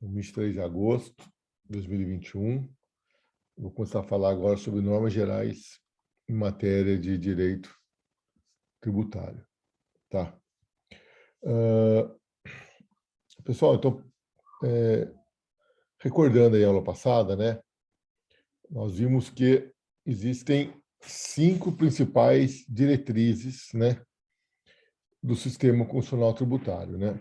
23 de agosto de 2021. Vou começar a falar agora sobre normas gerais em matéria de direito tributário. Tá? Pessoal, então, recordando aí a aula passada, né, nós vimos que existem 5 principais diretrizes, né, do sistema constitucional tributário, né?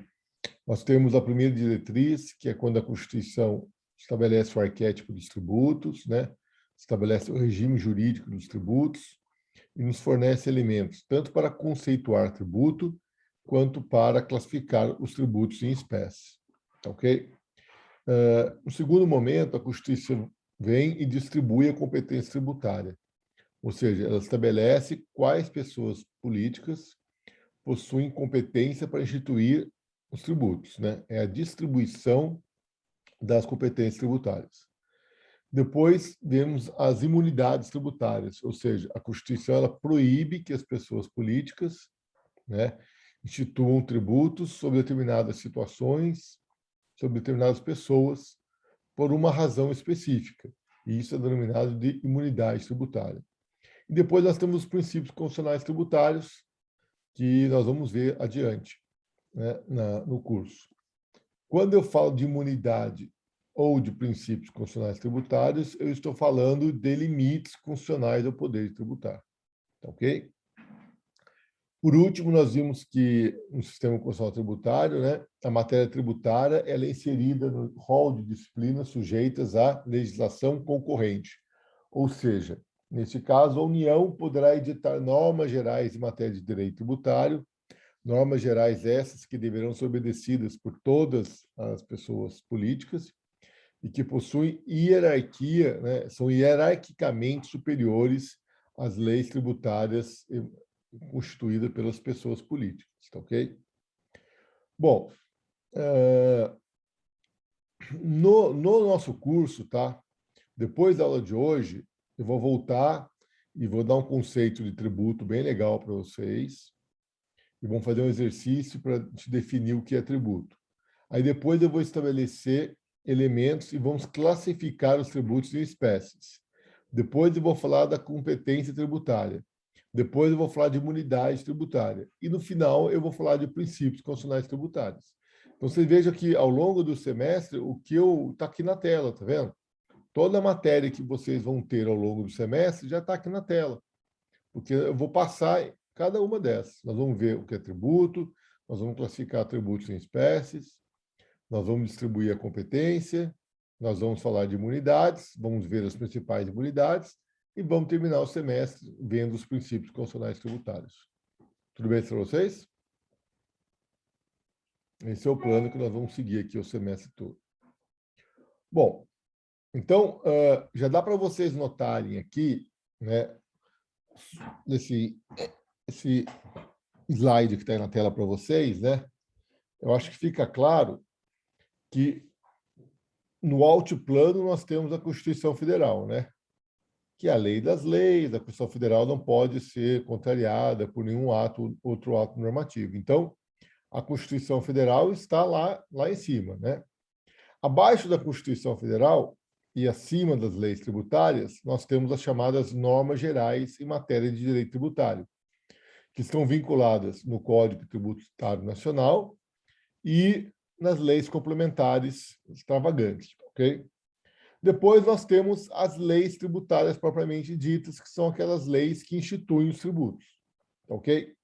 Nós temos a primeira diretriz, que é quando a Constituição estabelece o arquétipo dos tributos, né? Estabelece o regime jurídico dos tributos e nos fornece elementos tanto para conceituar tributo quanto para classificar os tributos em espécie. Ok? No segundo momento, a Constituição vem e distribui a competência tributária, ou seja, ela estabelece quais pessoas políticas possuem competência para instituir os tributos, né? É a distribuição das competências tributárias. Depois, vemos as imunidades tributárias, ou seja, a Constituição ela proíbe que as pessoas políticas, né, instituam tributos sobre determinadas situações, sobre determinadas pessoas, por uma razão específica. E isso é denominado de imunidade tributária. E depois nós temos os princípios constitucionais tributários, que nós vamos ver adiante, né, no curso. Quando eu falo de imunidade ou de princípios constitucionais tributários, eu estou falando de limites constitucionais ao poder tributário. Tá, ok? Por último, nós vimos que no sistema constitucional tributário, né, a matéria tributária ela é inserida no rol de disciplinas sujeitas à legislação concorrente. Ou seja, neste caso, a União poderá editar normas gerais em matéria de direito tributário, normas gerais essas que deverão ser obedecidas por todas as pessoas políticas e que possuem hierarquia, né, são hierarquicamente superiores às leis tributárias constituídas pelas pessoas políticas, tá ok? Bom, no nosso curso, tá? Depois da aula de hoje, eu vou voltar e vou dar um conceito de tributo bem legal para vocês, e vamos fazer um exercício para te definir o que é tributo. Aí depois eu vou estabelecer elementos e vamos classificar os tributos em espécies. Depois eu vou falar da competência tributária. Depois eu vou falar de imunidade tributária. E no final eu vou falar de princípios constitucionais tributários. Então vocês vejam que ao longo do semestre o que está aqui na tela, tá vendo? Toda a matéria que vocês vão ter ao longo do semestre já está aqui na tela. Porque eu vou passar cada uma dessas. Nós vamos ver o que é tributo, nós vamos classificar tributos em espécies, nós vamos distribuir a competência, nós vamos falar de imunidades, vamos ver as principais imunidades e vamos terminar o semestre vendo os princípios constitucionais tributários. Tudo bem para vocês? Esse é o plano que nós vamos seguir aqui o semestre todo. Bom, então, já dá para vocês notarem aqui, né, esse slide que está aí na tela para vocês, né? Eu acho que fica claro que no altiplano nós temos a Constituição Federal, né? Que é a lei das leis, a Constituição Federal não pode ser contrariada por nenhum outro ato normativo. Então, a Constituição Federal está lá em cima, né? Abaixo da Constituição Federal e acima das leis tributárias, nós temos as chamadas normas gerais em matéria de direito tributário, que estão vinculadas no Código Tributário Nacional e nas leis complementares extravagantes, ok? Depois nós temos as leis tributárias propriamente ditas, que são aquelas leis que instituem os tributos, ok?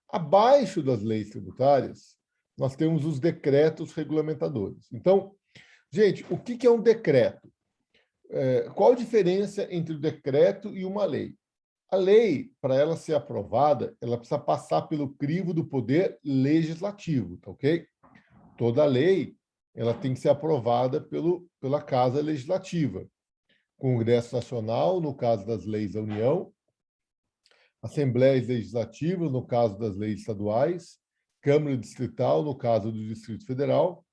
Abaixo das leis tributárias, nós temos os decretos regulamentadores. Então, gente, o que é um decreto? Qual a diferença entre o decreto e uma lei? A lei, para ela ser aprovada, ela precisa passar pelo crivo do poder legislativo, tá ok? Toda lei ela tem que ser aprovada pela Casa Legislativa. Congresso Nacional, no caso das leis da União, Assembleias Legislativas, no caso das leis estaduais, Câmara Distrital, no caso do Distrito Federal,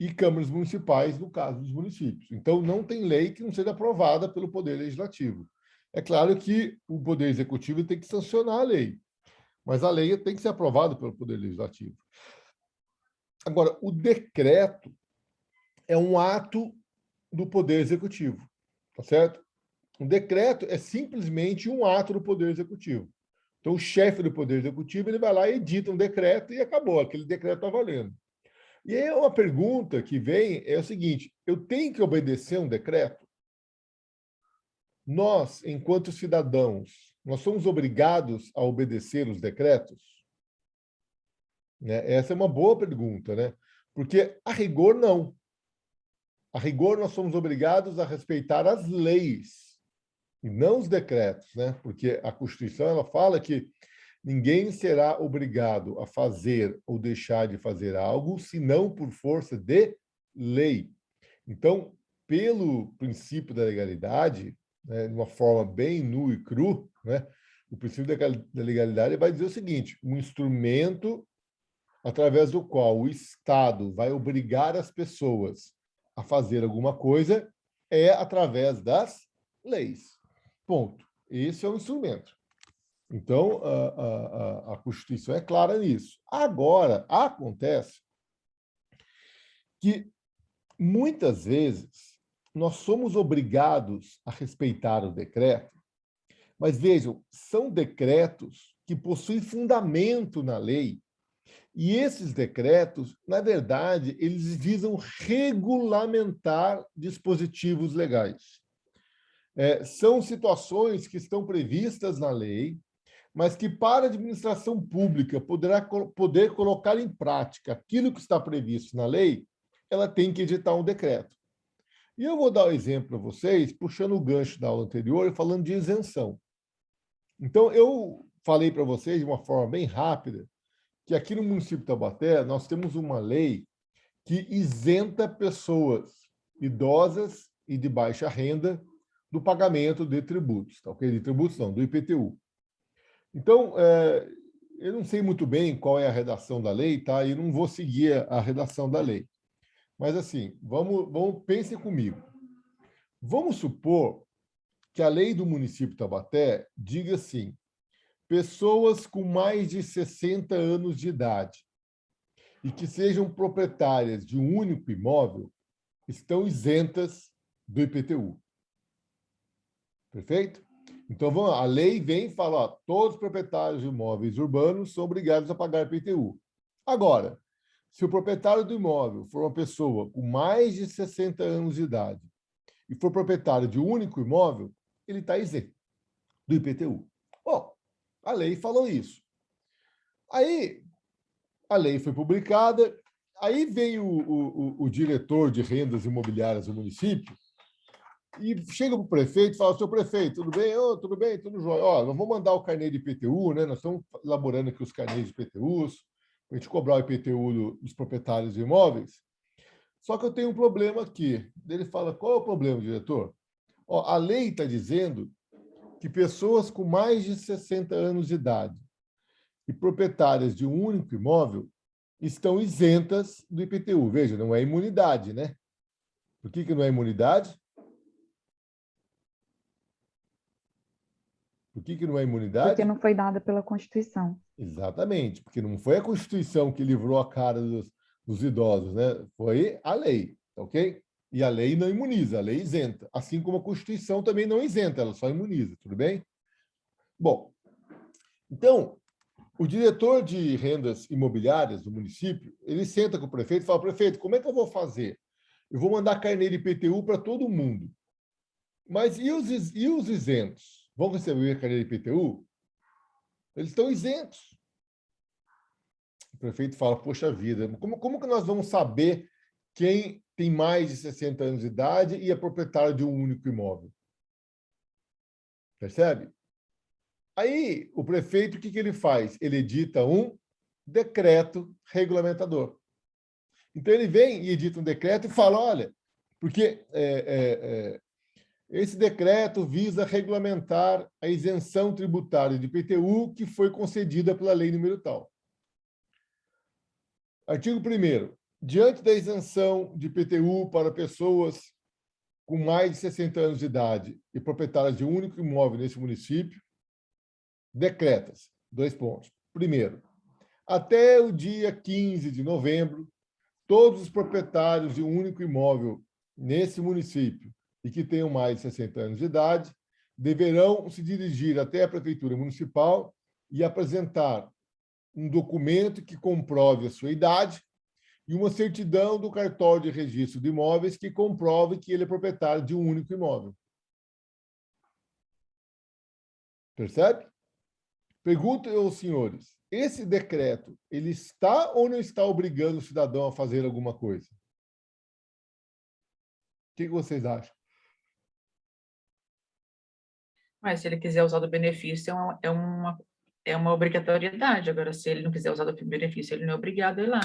e câmaras municipais, no caso dos municípios. Então, não tem lei que não seja aprovada pelo Poder Legislativo. É claro que o Poder Executivo tem que sancionar a lei, mas a lei tem que ser aprovada pelo Poder Legislativo. Agora, o decreto é um ato do Poder Executivo, tá certo? Um decreto é simplesmente um ato do Poder Executivo. Então, o chefe do Poder Executivo ele vai lá e edita um decreto e acabou, aquele decreto está valendo. E aí uma pergunta que vem é o seguinte, eu tenho que obedecer um decreto? Nós, enquanto cidadãos, nós somos obrigados a obedecer os decretos? Né? Essa é uma boa pergunta, né? Porque, a rigor, não. A rigor, nós somos obrigados a respeitar as leis, e não os decretos, né? Porque a Constituição ela fala que ninguém será obrigado a fazer ou deixar de fazer algo, senão por força de lei. Então, pelo princípio da legalidade, né, de uma forma bem nua e cru, né, o princípio da legalidade vai dizer o seguinte, um instrumento através do qual o Estado vai obrigar as pessoas a fazer alguma coisa é através das leis. Ponto. Esse é o instrumento. Então, a Constituição é clara nisso. Agora, acontece que, muitas vezes, nós somos obrigados a respeitar o decreto, mas, vejam, são decretos que possuem fundamento na lei, e esses decretos, na verdade, eles visam regulamentar dispositivos legais. São situações que estão previstas na lei, mas que, para a administração pública poder colocar em prática aquilo que está previsto na lei, ela tem que editar um decreto. E eu vou dar um exemplo para vocês, puxando o gancho da aula anterior e falando de isenção. Então, eu falei para vocês, de uma forma bem rápida, que aqui no município de Taubaté nós temos uma lei que isenta pessoas idosas e de baixa renda do pagamento de tributos, tá ok? De tributos não, do IPTU. Então, eu não sei muito bem qual é a redação da lei, tá? E não vou seguir a redação da lei. Mas, assim, pensem comigo. Vamos supor que a lei do município de Taubaté diga assim, pessoas com mais de 60 anos de idade e que sejam proprietárias de um único imóvel estão isentas do IPTU. Perfeito? Então, a lei vem e fala, ó, todos os proprietários de imóveis urbanos são obrigados a pagar IPTU. Agora, se o proprietário do imóvel for uma pessoa com mais de 60 anos de idade e for proprietário de um único imóvel, ele está isento do IPTU. Bom, a lei falou isso. Aí, a lei foi publicada, aí vem o diretor de rendas imobiliárias do município e chega para o prefeito e fala, seu prefeito, tudo bem? Oh, tudo bem, tudo jóia. Ó, nós vamos mandar o carnê de IPTU, né? Nós estamos elaborando aqui os carnês de IPTUs, para a gente cobrar o IPTU dos proprietários de imóveis. Só que eu tenho um problema aqui. Ele fala, qual é o problema, diretor? Ó, a lei está dizendo que pessoas com mais de 60 anos de idade e proprietárias de um único imóvel estão isentas do IPTU. Veja, não é imunidade, né? Por que não é imunidade? Por que não é Porque imunidade? não foi dada pela Constituição. Exatamente, porque não foi a Constituição que livrou a cara dos idosos, né? Foi a lei, ok? E a lei não imuniza, a lei isenta. Assim como a Constituição também não isenta, ela só imuniza, tudo bem? Bom, então, o diretor de rendas imobiliárias do município, ele senta com o prefeito e fala, prefeito, como é que eu vou fazer? Eu vou mandar carnê de IPTU para todo mundo. Mas e os isentos? Vão receber carnê de IPTU? Eles estão isentos. O prefeito fala, poxa vida, como que nós vamos saber quem tem mais de 60 anos de idade e é proprietário de um único imóvel? Percebe? Aí, o prefeito, o que ele faz? Ele edita um decreto regulamentador. Então, ele vem e edita um decreto e fala, olha, porque esse decreto visa regulamentar a isenção tributária de IPTU que foi concedida pela lei número tal. Artigo 1º. Diante da isenção de IPTU para pessoas com mais de 60 anos de idade e proprietárias de um único imóvel nesse município, decreta-se, 2 pontos. Primeiro, até o dia 15 de novembro, todos os proprietários de um único imóvel nesse município e que tenham mais de 60 anos de idade deverão se dirigir até a Prefeitura Municipal e apresentar um documento que comprove a sua idade e uma certidão do cartório de registro de imóveis que comprove que ele é proprietário de um único imóvel. Percebe? Pergunto aos senhores, esse decreto, ele está ou não está obrigando o cidadão a fazer alguma coisa? O que vocês acham? Mas se ele quiser usar do benefício, é uma obrigatoriedade. Agora, se ele não quiser usar do benefício, ele não é obrigado a ir lá.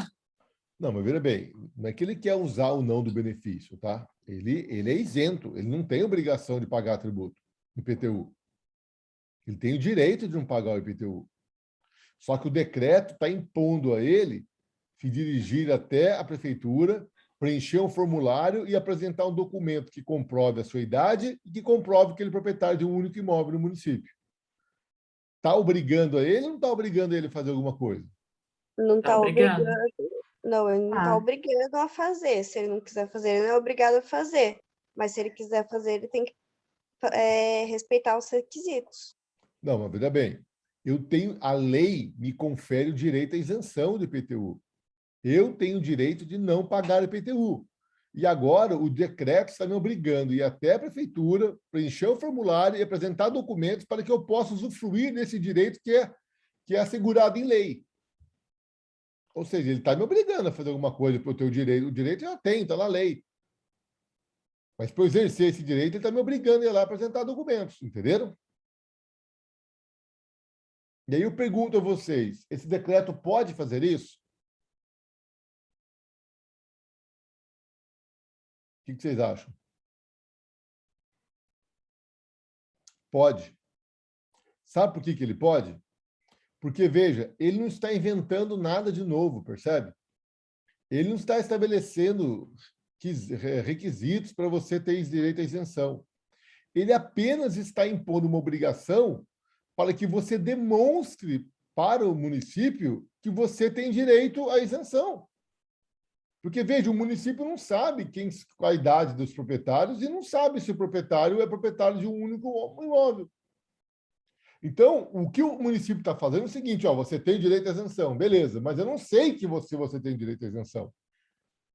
Não, mas veja bem, não é que ele quer usar ou não do benefício, tá? Ele é isento, ele não tem obrigação de pagar tributo, IPTU. Ele tem o direito de não pagar o IPTU. Só que o decreto está impondo a ele se dirigir até a prefeitura, preencher um formulário e apresentar um documento que comprove a sua idade e que comprove que ele é proprietário de um único imóvel no município. Está obrigando a ele ou não está obrigando ele a fazer alguma coisa? Não Tá está obrigando. obrigando. Não, ele não está Ah. obrigando a fazer. Se ele não quiser fazer, ele não é obrigado a fazer. Mas se ele quiser fazer, ele tem que respeitar os requisitos. Não, mas veja bem, a lei me confere o direito à isenção do IPTU. Eu tenho o direito de não pagar IPTU. E agora o decreto está me obrigando a ir até a prefeitura, preencher o formulário e apresentar documentos para que eu possa usufruir desse direito que é assegurado em lei. Ou seja, ele está me obrigando a fazer alguma coisa para eu ter o direito. O direito eu já tenho, está na lei. Mas para eu exercer esse direito, ele está me obrigando a ir lá apresentar documentos, entenderam? E aí eu pergunto a vocês, esse decreto pode fazer isso? O que vocês acham? Pode. Sabe por que ele pode? Porque, veja, ele não está inventando nada de novo, percebe? Ele não está estabelecendo requisitos para você ter direito à isenção. Ele apenas está impondo uma obrigação para que você demonstre para o município que você tem direito à isenção. Porque, veja, o município não sabe qual a idade dos proprietários e não sabe se o proprietário é proprietário de um único imóvel. Então, o que o município está fazendo é o seguinte, ó, você tem direito à isenção, beleza, mas eu não sei que você tem direito à isenção.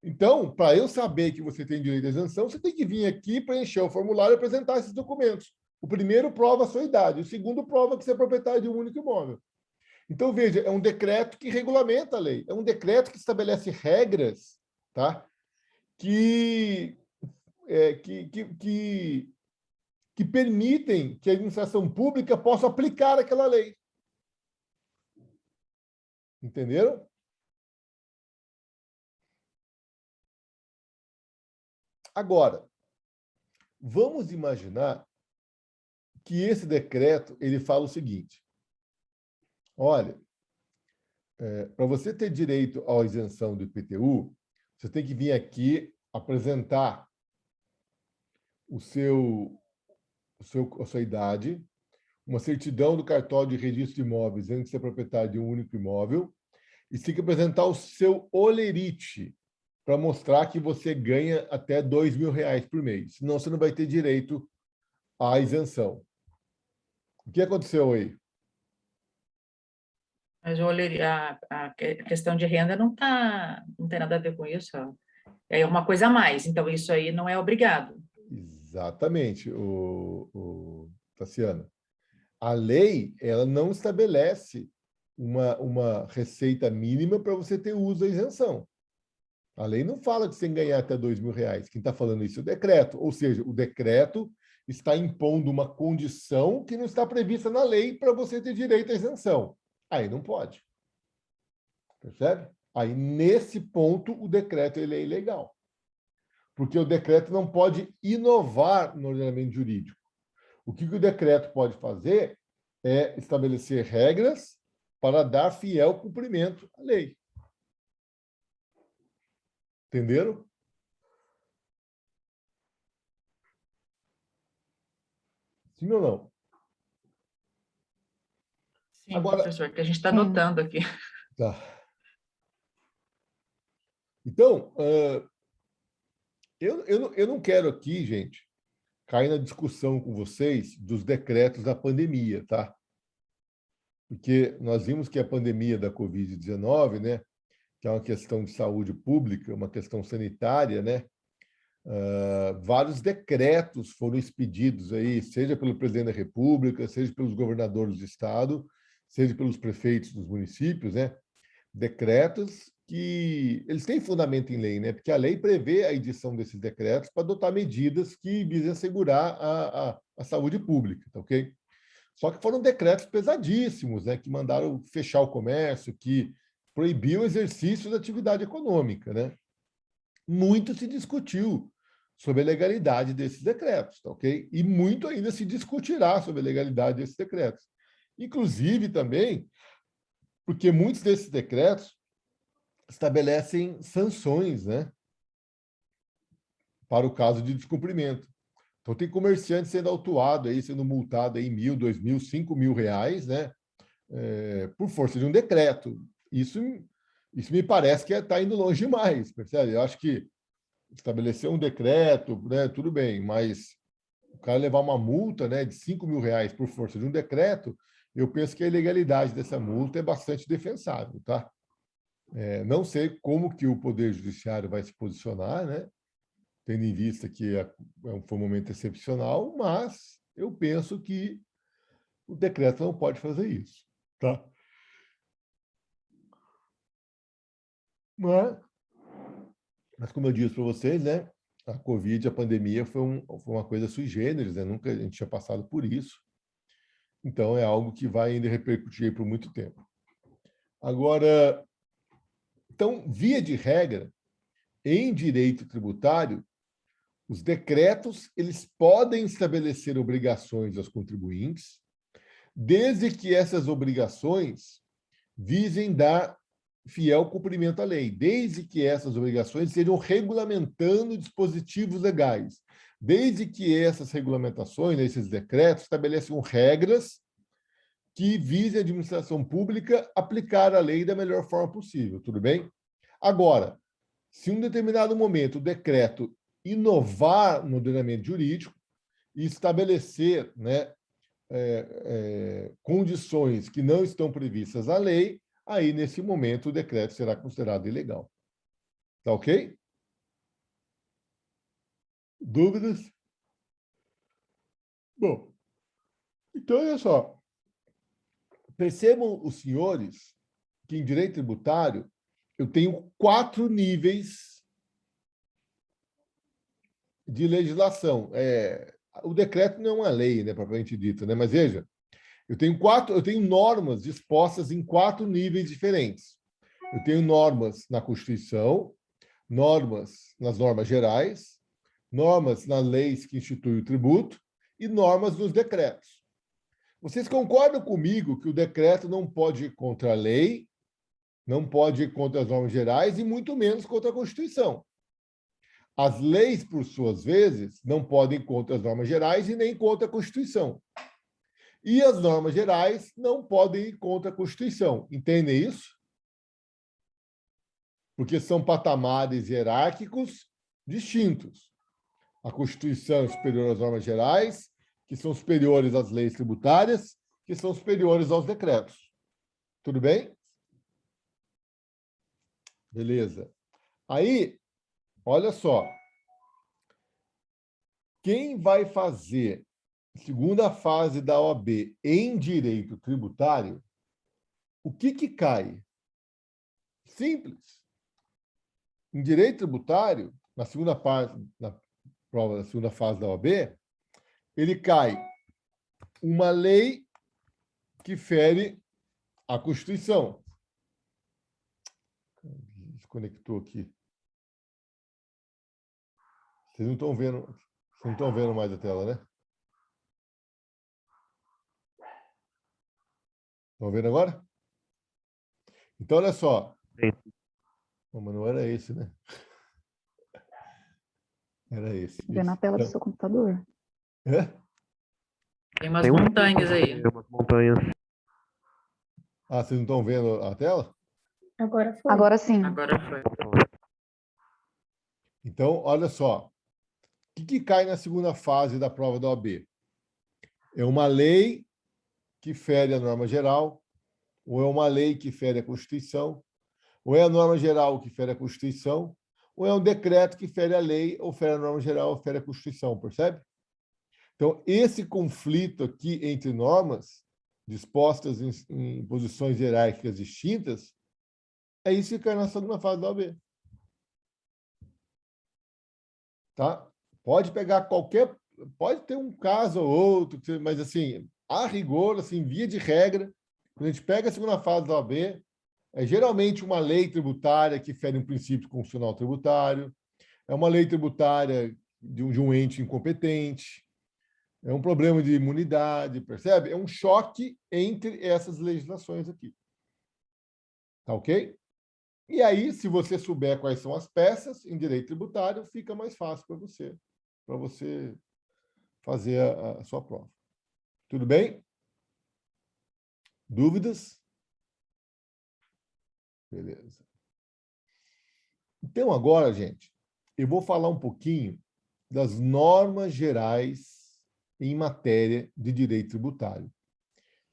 Então, para eu saber que você tem direito à isenção, você tem que vir aqui, preencher o formulário e apresentar esses documentos. O primeiro prova a sua idade, o segundo prova que você é proprietário de um único imóvel. Então, veja, é um decreto que regulamenta a lei, é um decreto que estabelece regras, tá? que permitem que a administração pública possa aplicar aquela lei. Entenderam? Agora, vamos imaginar que esse decreto ele fala o seguinte: olha, para você ter direito à isenção do IPTU, você tem que vir aqui apresentar a sua idade, uma certidão do cartório de registro de imóveis antes de ser proprietário de um único imóvel, e você tem que apresentar o seu olerite para mostrar que você ganha até R$ 2.000 por mês. Senão, você não vai ter direito à isenção. O que aconteceu aí? Mas a questão de renda não tem nada a ver com isso. Ó. É uma coisa a mais. Então, isso aí não é obrigado. Exatamente, Tassiana. A lei ela não estabelece uma receita mínima para você ter uso da isenção. A lei não fala que você tem que ganhar até R$ 2.000. Quem está falando isso é o decreto. Ou seja, o decreto está impondo uma condição que não está prevista na lei para você ter direito à isenção. Aí não pode. Percebe? Aí, nesse ponto, o decreto ele é ilegal. Porque o decreto não pode inovar no ordenamento jurídico. O que o decreto pode fazer é estabelecer regras para dar fiel cumprimento à lei. Entenderam? Sim ou não? Sim, Agora, professor, que a gente está anotando aqui. tá. Então, eu não quero aqui, gente, cair na discussão com vocês dos decretos da pandemia, tá? Porque nós vimos que a pandemia da Covid-19, né, que é uma questão de saúde pública, uma questão sanitária, né, vários decretos foram expedidos aí, seja pelo presidente da República, seja pelos governadores do estado, seja pelos prefeitos dos municípios, né, decretos que eles têm fundamento em lei, né, porque a lei prevê a edição desses decretos para adotar medidas que visem assegurar a saúde pública, tá ok? Só que foram decretos pesadíssimos, né, que mandaram fechar o comércio, que proibiu o exercício da atividade econômica, né? Muito se discutiu sobre a legalidade desses decretos, tá ok? E muito ainda se discutirá sobre a legalidade desses decretos. Inclusive também porque muitos desses decretos estabelecem sanções, né, para o caso de descumprimento. Então, tem comerciante sendo autuado, aí, sendo multado em R$ 1.000, R$ 2.000, R$ 5.000, né, por força de um decreto. Isso me parece que está indo longe demais, percebe? Eu acho que estabelecer um decreto, né, tudo bem, mas o cara levar uma multa, né, de R$ 5.000 por força de um decreto, eu penso que a ilegalidade dessa multa é bastante defensável, tá? Não sei como que o Poder Judiciário vai se posicionar, né, tendo em vista que foi um momento excepcional, mas eu penso que o decreto não pode fazer isso, tá? Mas como eu disse para vocês, né, a Covid, a pandemia, foi uma coisa sui generis, né? Nunca a gente tinha passado por isso. Então, é algo que vai ainda repercutir por muito tempo. Agora, então, via de regra, em direito tributário, os decretos eles podem estabelecer obrigações aos contribuintes, desde que essas obrigações visem dar fiel cumprimento à lei, desde que essas obrigações estejam regulamentando dispositivos legais, desde que essas regulamentações, esses decretos, estabeleçam regras que visem a administração pública aplicar a lei da melhor forma possível, tudo bem? Agora, se em um determinado momento o decreto inovar no ordenamento jurídico e estabelecer, né, condições que não estão previstas na lei, aí, nesse momento, o decreto será considerado ilegal. Tá ok? Dúvidas? Bom, então, olha só. Percebam os senhores que, em direito tributário, eu tenho 4 níveis de legislação. O decreto não é uma lei, né, propriamente dita, né? Mas veja, eu tenho normas dispostas em 4 níveis diferentes. Eu tenho normas na Constituição, normas nas normas gerais, normas nas leis que instituem o tributo e normas nos decretos. Vocês concordam comigo que o decreto não pode ir contra a lei, não pode ir contra as normas gerais e muito menos contra a Constituição? As leis, por suas vezes, não podem ir contra as normas gerais e nem contra a Constituição. E as normas gerais não podem ir contra a Constituição. Entendem isso? Porque são patamares hierárquicos distintos. A Constituição é superior às normas gerais, que são superiores às leis tributárias, que são superiores aos decretos. Tudo bem? Beleza. Aí, olha só. Quem vai fazer segunda fase da OAB em direito tributário, o que cai? Simples. Em direito tributário, na segunda prova da segunda fase da OAB, ele cai uma lei que fere a Constituição. Desconectou aqui. Vocês não estão vendo mais a tela, né? Estão vendo agora? Então, olha só. Não, mas não era esse, né? Era esse. Vê na tela do seu computador. Tem umas montanhas aí. Umas montanhas. Ah, vocês não estão vendo a tela? Agora sim. Agora foi. Então, olha só. O que cai na segunda fase da prova da OAB? É uma lei que fere a norma geral, ou é uma lei que fere a Constituição, ou é a norma geral que fere a Constituição, ou é um decreto que fere a lei, ou fere a norma geral, ou fere a Constituição, percebe? Então, esse conflito aqui entre normas dispostas em posições hierárquicas distintas, é isso que cai na segunda fase da OAB. Tá? Pode pegar qualquer... Pode ter um caso ou outro, mas, assim, a rigor, assim, via de regra, quando a gente pega a segunda fase da OAB, é geralmente uma lei tributária que fere um princípio constitucional tributário, é uma lei tributária de um ente incompetente, é um problema de imunidade, percebe? É um choque entre essas legislações aqui. Tá ok? E aí, se você souber quais são as peças em direito tributário, fica mais fácil para você fazer a sua prova. Tudo bem? Dúvidas? Beleza. Então, agora, gente, eu vou falar um pouquinho das normas gerais em matéria de direito tributário.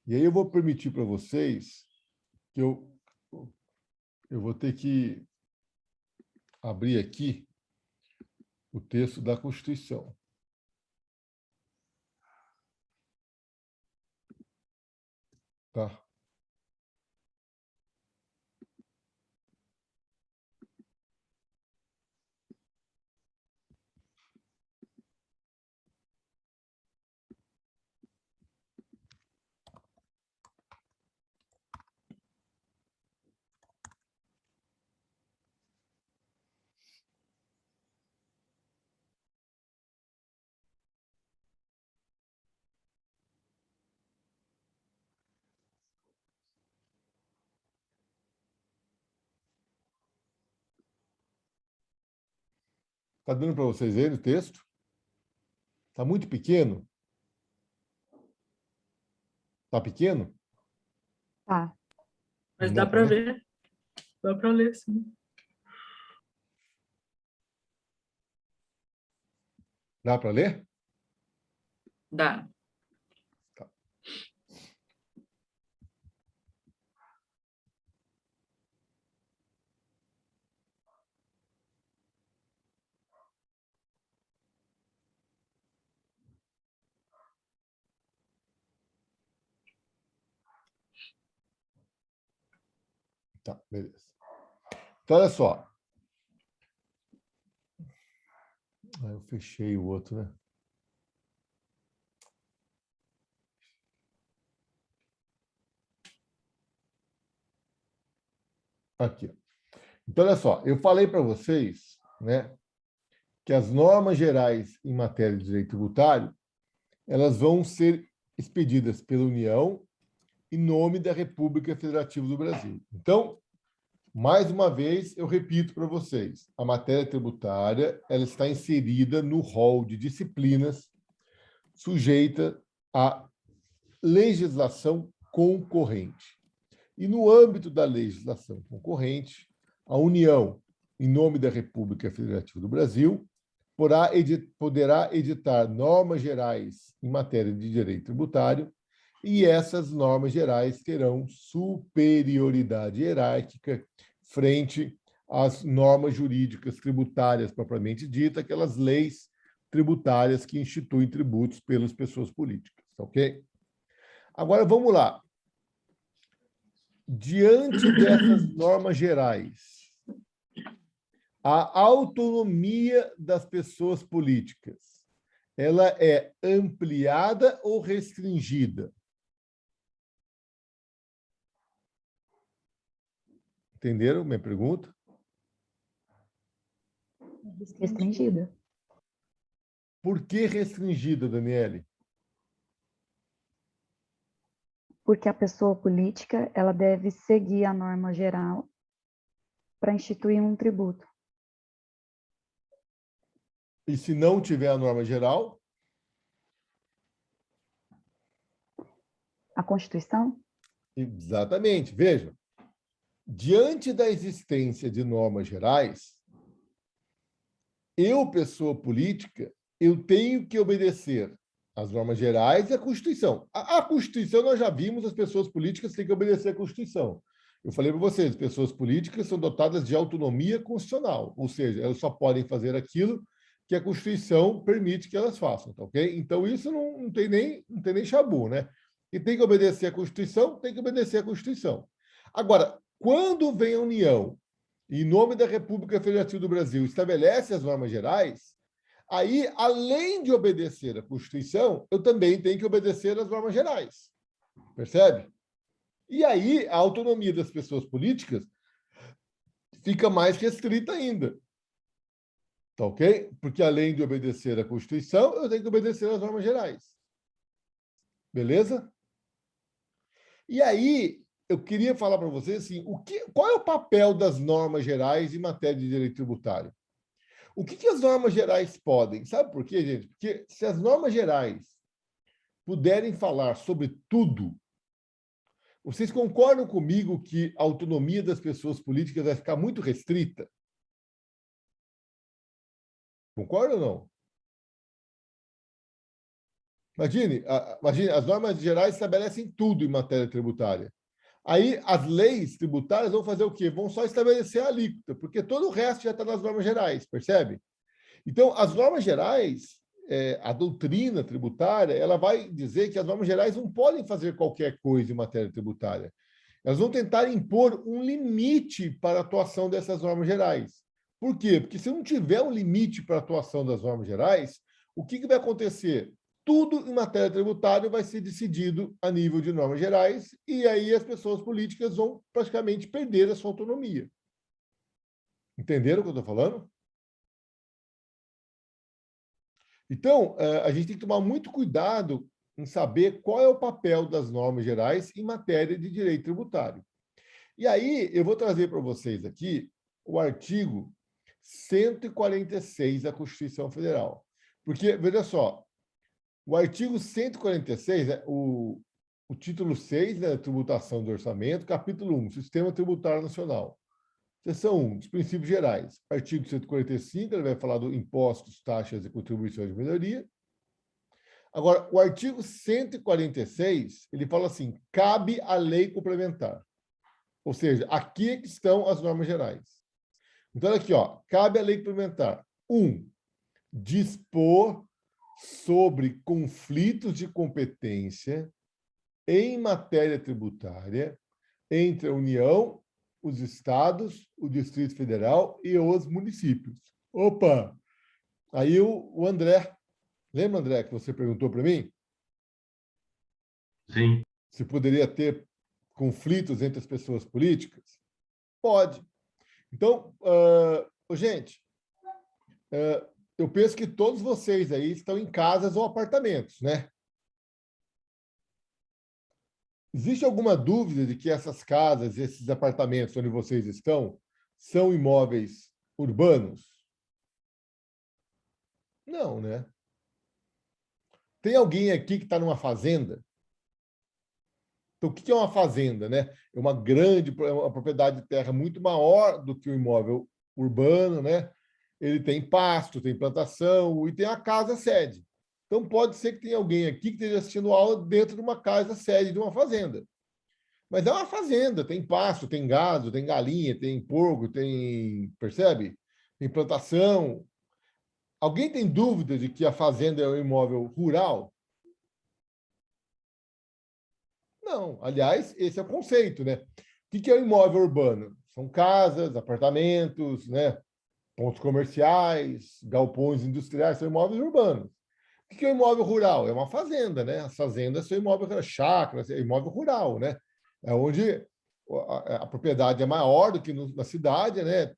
E aí eu vou permitir para vocês que eu vou ter que abrir aqui o texto da Constituição. Tá? Está dando para vocês verem o texto? Está muito pequeno? Está pequeno? Tá. Mas Não dá para ler? ver. Dá para ler, sim. Dá para ler? Dá. Tá. Tá, beleza. Então, olha só. Eu fechei o outro, né? Aqui. Então, olha só. Eu falei para vocês, né, que as normas gerais em matéria de direito tributário, elas vão ser expedidas pela União em nome da República Federativa do Brasil. Então, mais uma vez, eu repito para vocês, a matéria tributária ela está inserida no rol de disciplinas sujeita à legislação concorrente. E no âmbito da legislação concorrente, a União, em nome da República Federativa do Brasil, poderá editar normas gerais em matéria de direito tributário, e essas normas gerais terão superioridade hierárquica frente às normas jurídicas tributárias propriamente dita, aquelas leis tributárias que instituem tributos pelas pessoas políticas, ok? Agora, vamos lá. Diante dessas normas gerais, a autonomia das pessoas políticas, ela é ampliada ou restringida? Entenderam minha pergunta? Restringida. Por que restringida, Daniele? Porque a pessoa política, ela deve seguir a norma geral para instituir um tributo. E se não tiver a norma geral? A Constituição? Exatamente. Veja, diante da existência de normas gerais, eu, pessoa política, eu tenho que obedecer às normas gerais e à Constituição. A Constituição, nós já vimos, as pessoas políticas têm que obedecer à Constituição. Eu falei para vocês, pessoas políticas são dotadas de autonomia constitucional, ou seja, elas só podem fazer aquilo que a Constituição permite que elas façam, tá ok? Então, isso não tem nem chabu, né? E tem que obedecer à Constituição, tem que obedecer à Constituição. Agora, quando vem a União, em nome da República Federativa do Brasil, estabelece as normas gerais, aí, além de obedecer à Constituição, eu também tenho que obedecer às normas gerais. Percebe? E aí, a autonomia das pessoas políticas fica mais restrita ainda. Tá ok? Porque, além de obedecer à Constituição, eu tenho que obedecer às normas gerais. Beleza? E aí, eu queria falar para vocês assim, qual é o papel das normas gerais em matéria de direito tributário? O que as normas gerais podem? Sabe por quê, gente? Porque se as normas gerais puderem falar sobre tudo, vocês concordam comigo que a autonomia das pessoas políticas vai ficar muito restrita? Concorda ou não? Imagine, as normas gerais estabelecem tudo em matéria tributária. Aí as leis tributárias vão fazer o quê? Vão só estabelecer a alíquota, porque todo o resto já está nas normas gerais, percebe? Então, as normas gerais, a doutrina tributária, ela vai dizer que as normas gerais não podem fazer qualquer coisa em matéria tributária. Elas vão tentar impor um limite para a atuação dessas normas gerais. Por quê? Porque se não tiver um limite para a atuação das normas gerais, o que vai acontecer? Tudo em matéria tributária vai ser decidido a nível de normas gerais e aí as pessoas políticas vão praticamente perder a sua autonomia. Entenderam o que eu estou falando? Então, a gente tem que tomar muito cuidado em saber qual é o papel das normas gerais em matéria de direito tributário. E aí, eu vou trazer para vocês aqui o artigo 146 da Constituição Federal. Porque, veja só, o artigo 146, o título 6, né, Tributação do Orçamento, capítulo 1, Sistema Tributário Nacional. Seção 1, dos princípios gerais. Artigo 145, ele vai falar do impostos, taxas e contribuições de melhoria. Agora, o artigo 146, ele fala assim, cabe a lei complementar. Ou seja, aqui é que estão as normas gerais. Então, aqui, ó, cabe a lei complementar. 1, dispor sobre conflitos de competência em matéria tributária entre a União, os estados, o Distrito Federal e os municípios. Opa! Aí o André, lembra, André, que você perguntou para mim? Sim. Se poderia ter conflitos entre as pessoas políticas? Pode. Então, gente, eu penso que todos vocês aí estão em casas ou apartamentos, né? Existe alguma dúvida de que essas casas, esses apartamentos onde vocês estão, são imóveis urbanos? Não, né? Tem alguém aqui que está numa fazenda? Então, o que é uma fazenda, né? É uma propriedade de terra muito maior do que o imóvel urbano, né? Ele tem pasto, tem plantação e tem a casa sede. Então, pode ser que tenha alguém aqui que esteja assistindo aula dentro de uma casa sede de uma fazenda. Mas é uma fazenda, tem pasto, tem gado, tem galinha, tem porco, tem, percebe? Tem plantação. Alguém tem dúvida de que a fazenda é um imóvel rural? Não. Aliás, esse é o conceito, né? O que é o imóvel urbano? São casas, apartamentos, né? Pontos comerciais, galpões industriais, são imóveis urbanos. O que é o imóvel rural? É uma fazenda, né? As fazendas são imóvel chácara, é imóvel rural, né? É onde a propriedade é maior do que na cidade, né?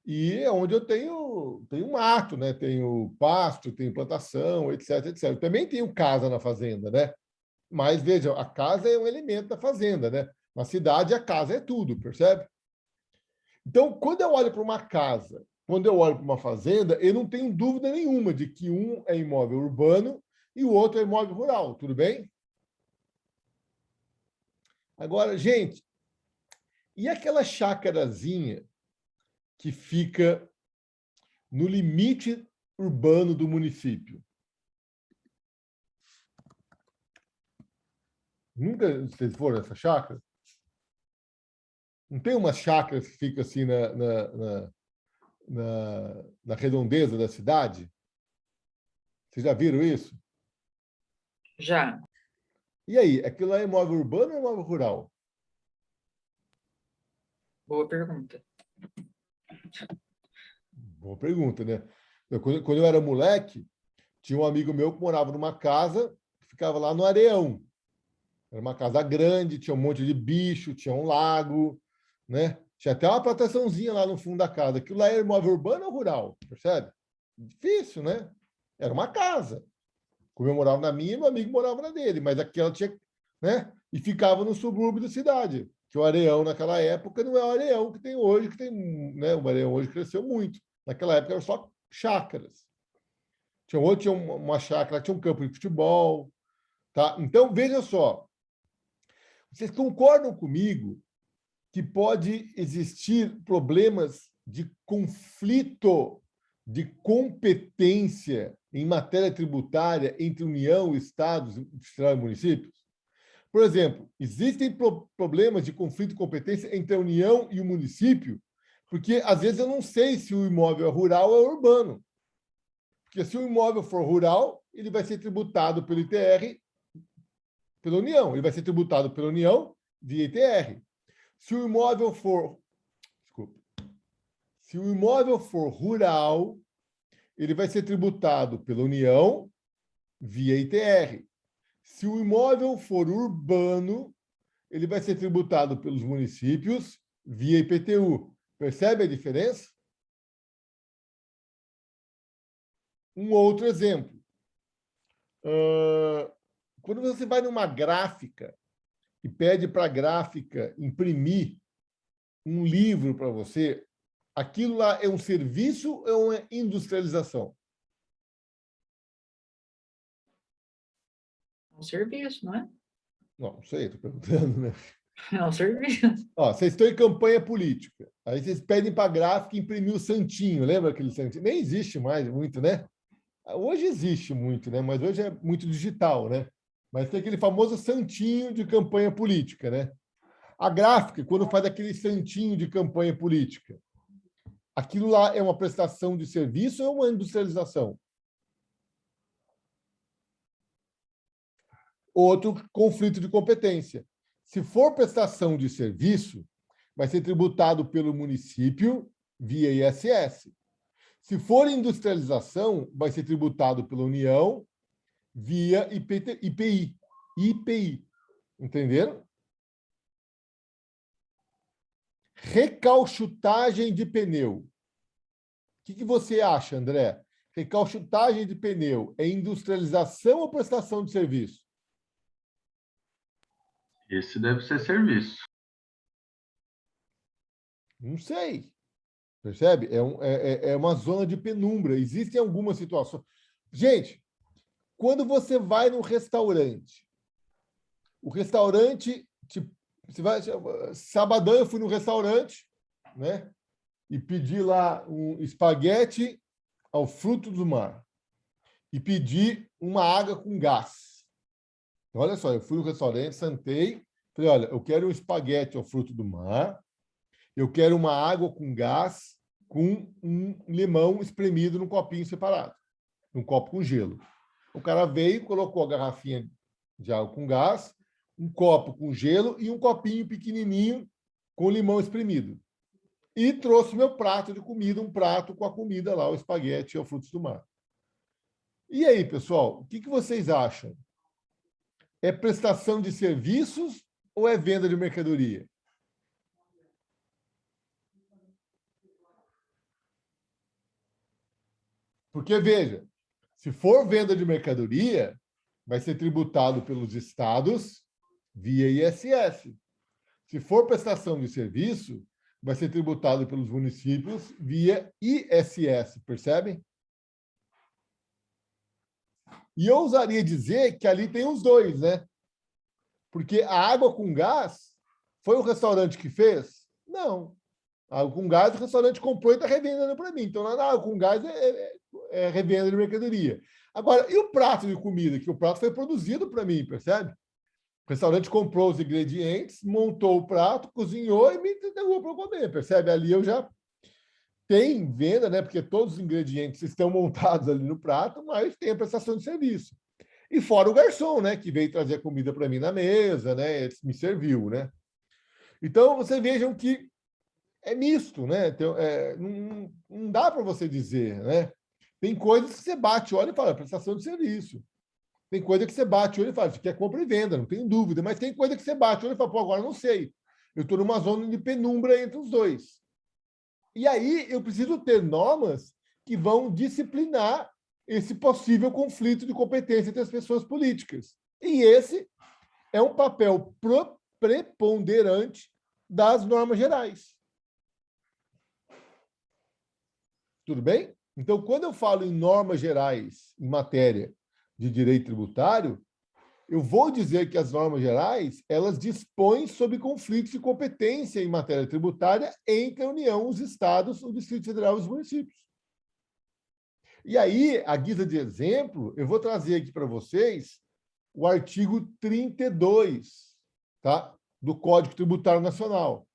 E é onde eu tenho mato, né? Tenho pasto, tenho plantação, etc, etc. Eu também tenho casa na fazenda, né? Mas, veja, a casa é um elemento da fazenda, né? Na cidade, a casa é tudo, percebe? Então, quando eu olho para uma casa, quando eu olho para uma fazenda, eu não tenho dúvida nenhuma de que um é imóvel urbano e o outro é imóvel rural, tudo bem? Agora, gente, e aquela chácarazinha que fica no limite urbano do município. Nunca vocês foram nessa chácara? Não tem umas chácaras que ficam assim na redondeza da cidade? Vocês já viram isso? Já. E aí, aquilo lá é imóvel urbano ou imóvel rural? Boa pergunta. Boa pergunta, né? Quando eu era moleque, tinha um amigo meu que morava numa casa que ficava lá no Areão. Era uma casa grande, tinha um monte de bicho, tinha um lago, né? Tinha até uma proteçãozinha lá no fundo da casa. Aquilo lá era imóvel urbano ou rural? Percebe? Difícil, né? Era uma casa. Como eu morava na minha, meu amigo morava na dele, mas aquela tinha, né? E ficava no subúrbio da cidade. Que o Areão, naquela época, não é o Areão que tem hoje, que tem, né? O Areão hoje cresceu muito. Naquela época eram só chácaras. Tinha uma chácara, tinha um campo de futebol, tá? Então, veja só. Vocês concordam comigo que pode existir problemas de conflito de competência em matéria tributária entre União, Estados, Distrito e municípios? Por exemplo, existem problemas de conflito de competência entre a União e o município, porque às vezes eu não sei se o imóvel é rural ou urbano. Porque se o imóvel for rural, ele vai ser tributado pelo ITR, pela União. Ele vai ser tributado pela União via ITR. Se o imóvel for, desculpa, se o imóvel for rural, ele vai ser tributado pela União via ITR. Se o imóvel for urbano, ele vai ser tributado pelos municípios via IPTU. Percebe a diferença? Um outro exemplo. Quando você vai numa gráfica e pede para a gráfica imprimir um livro para você, aquilo lá é um serviço ou é uma industrialização? É um serviço, não é? Não sei, estou perguntando, né? É um serviço. Ó, vocês estão em campanha política. Aí vocês pedem para a gráfica imprimir o santinho. Lembra aquele santinho? Nem existe mais muito, né? Hoje existe muito, né? Mas hoje é muito digital, né? Mas tem aquele famoso santinho de campanha política, né? A gráfica, quando faz aquele santinho de campanha política, aquilo lá é uma prestação de serviço ou uma industrialização? Outro conflito de competência. Se for prestação de serviço, vai ser tributado pelo município via ISS. Se for industrialização, vai ser tributado pela União via IPI. Entenderam? Recauchutagem de pneu. O que você acha, André? Recauchutagem de pneu é industrialização ou prestação de serviço? Esse deve ser serviço. Não sei. Percebe? É uma zona de penumbra. Existem algumas situações. Gente, quando você vai num restaurante, o restaurante, você vai, sabadão eu fui no restaurante, né? E pedi lá um espaguete ao fruto do mar. E pedi uma água com gás. Então, olha só, eu fui no restaurante, sentei, falei, olha, eu quero um espaguete ao fruto do mar, eu quero uma água com gás com um limão espremido num copinho separado, num copo com gelo. O cara veio, colocou a garrafinha de água com gás, um copo com gelo e um copinho pequenininho com limão espremido. E trouxe meu prato de comida, um prato com a comida lá, o espaguete e os frutos do mar. E aí, pessoal, o que vocês acham? É prestação de serviços ou é venda de mercadoria? Porque, veja, se for venda de mercadoria, vai ser tributado pelos estados via ISS. Se for prestação de serviço, vai ser tributado pelos municípios via ISS, percebem? E eu ousaria dizer que ali tem os dois, né? Porque a água com gás foi o restaurante que fez? Não. Água com gás, o restaurante comprou e está revendendo para mim. Então, na água com gás é revenda de mercadoria. Agora, e o prato de comida? Que o prato foi produzido para mim, percebe? O restaurante comprou os ingredientes, montou o prato, cozinhou e me entregou para eu comer, percebe? Ali eu já tenho venda, né? Porque todos os ingredientes estão montados ali no prato, mas tem a prestação de serviço. E fora o garçom, né? Que veio trazer comida para mim na mesa, né? Me serviu, né? Então, vocês vejam que é misto, né? Então, não dá para você dizer, né? Tem coisas que você bate, olha e fala, prestação de serviço. Tem coisa que você bate, olha e fala, isso aqui é compra e venda, não tem dúvida. Mas tem coisa que você bate, olha e fala, pô, agora não sei. Eu estou numa zona de penumbra entre os dois. E aí eu preciso ter normas que vão disciplinar esse possível conflito de competência entre as pessoas políticas. E esse é um papel preponderante das normas gerais. Tudo bem? Então, quando eu falo em normas gerais em matéria de direito tributário, eu vou dizer que as normas gerais, elas dispõem sobre conflitos de competência em matéria tributária entre a União, os estados, o Distrito Federal e os municípios. E aí, à guisa de exemplo, eu vou trazer aqui para vocês o artigo 32, tá? Do Código Tributário Nacional.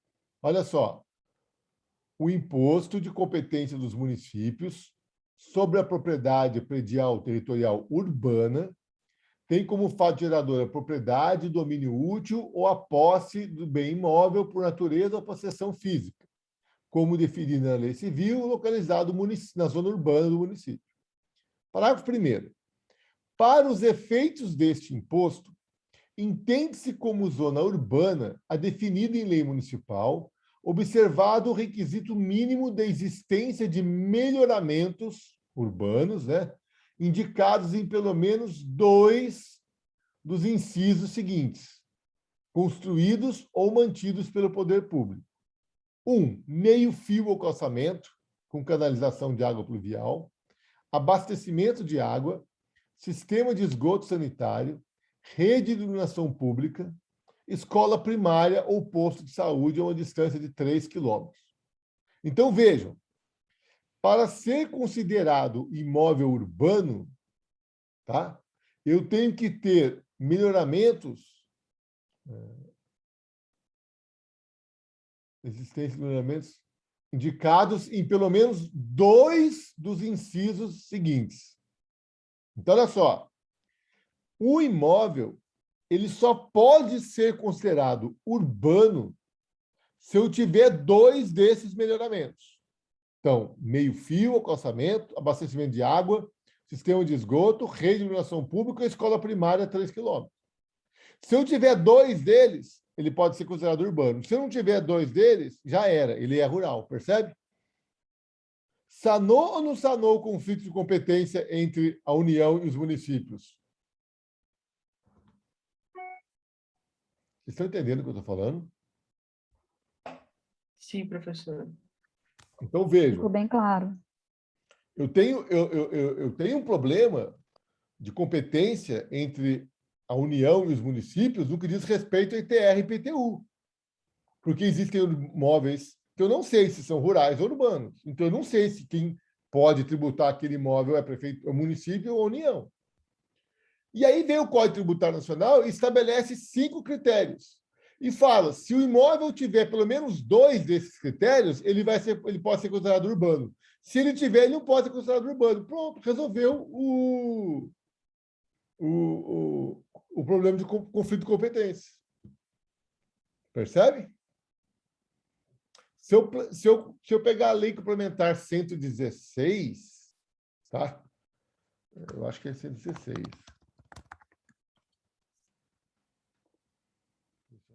Olha só. O imposto de competência dos municípios sobre a propriedade predial territorial urbana tem como fato gerador a propriedade, domínio útil ou a posse do bem imóvel por natureza ou possessão física, como definido na lei civil, localizado na zona urbana do município. Parágrafo 1º. Para os efeitos deste imposto, entende-se como zona urbana a definida em lei municipal, observado o requisito mínimo da existência de melhoramentos urbanos, né, indicados em pelo menos 2 dos incisos seguintes, construídos ou mantidos pelo poder público. 1. Meio-fio ou calçamento, com canalização de água pluvial, abastecimento de água, sistema de esgoto sanitário, rede de iluminação pública, escola primária ou posto de saúde a uma distância de 3 quilômetros. Então, vejam, para ser considerado imóvel urbano, tá? Eu tenho que ter melhoramentos, existência de melhoramentos indicados em pelo menos 2 dos incisos seguintes. Então, olha só, o imóvel ele só pode ser considerado urbano se eu tiver 2 desses melhoramentos. Então, meio-fio, acostamento, abastecimento de água, sistema de esgoto, rede de iluminação pública e escola primária 3 quilômetros. Se eu tiver 2 deles, ele pode ser considerado urbano. Se eu não tiver 2 deles, já era, ele é rural, percebe? Sanou ou não sanou o conflito de competência entre a União e os municípios? Vocês estão entendendo o que eu estou falando? Sim, professor. Então, vejam. Ficou bem claro. Eu tenho um problema de competência entre a União e os municípios no que diz respeito a ITR e IPTU. Porque existem imóveis que eu não sei se são rurais ou urbanos. Então, eu não sei se quem pode tributar aquele imóvel é prefeito, é município ou União. E aí vem o Código Tributário Nacional e estabelece 5 critérios. E fala, se o imóvel tiver pelo menos 2 desses critérios, ele pode ser considerado urbano. Se ele tiver, ele não pode ser considerado urbano. Pronto, resolveu o problema de conflito de competência. Percebe? Se eu pegar a Lei Complementar 116, tá? Eu acho que é 116.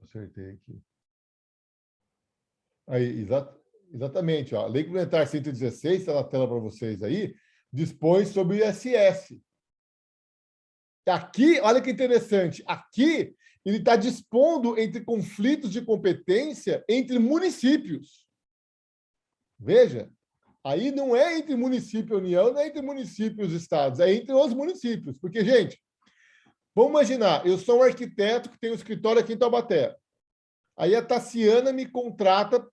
Acertei aqui. Aí, exatamente. Ó, a Lei Complementar 116, está na tela para vocês aí, dispõe sobre o ISS. Aqui, olha que interessante, aqui ele está dispondo entre conflitos de competência entre municípios. Veja, aí não é entre município e União, não é entre municípios e estados, é entre os municípios. Porque, gente, vamos imaginar, eu sou um arquiteto que tem um escritório aqui em Taubaté. Aí a Tassiana me contrata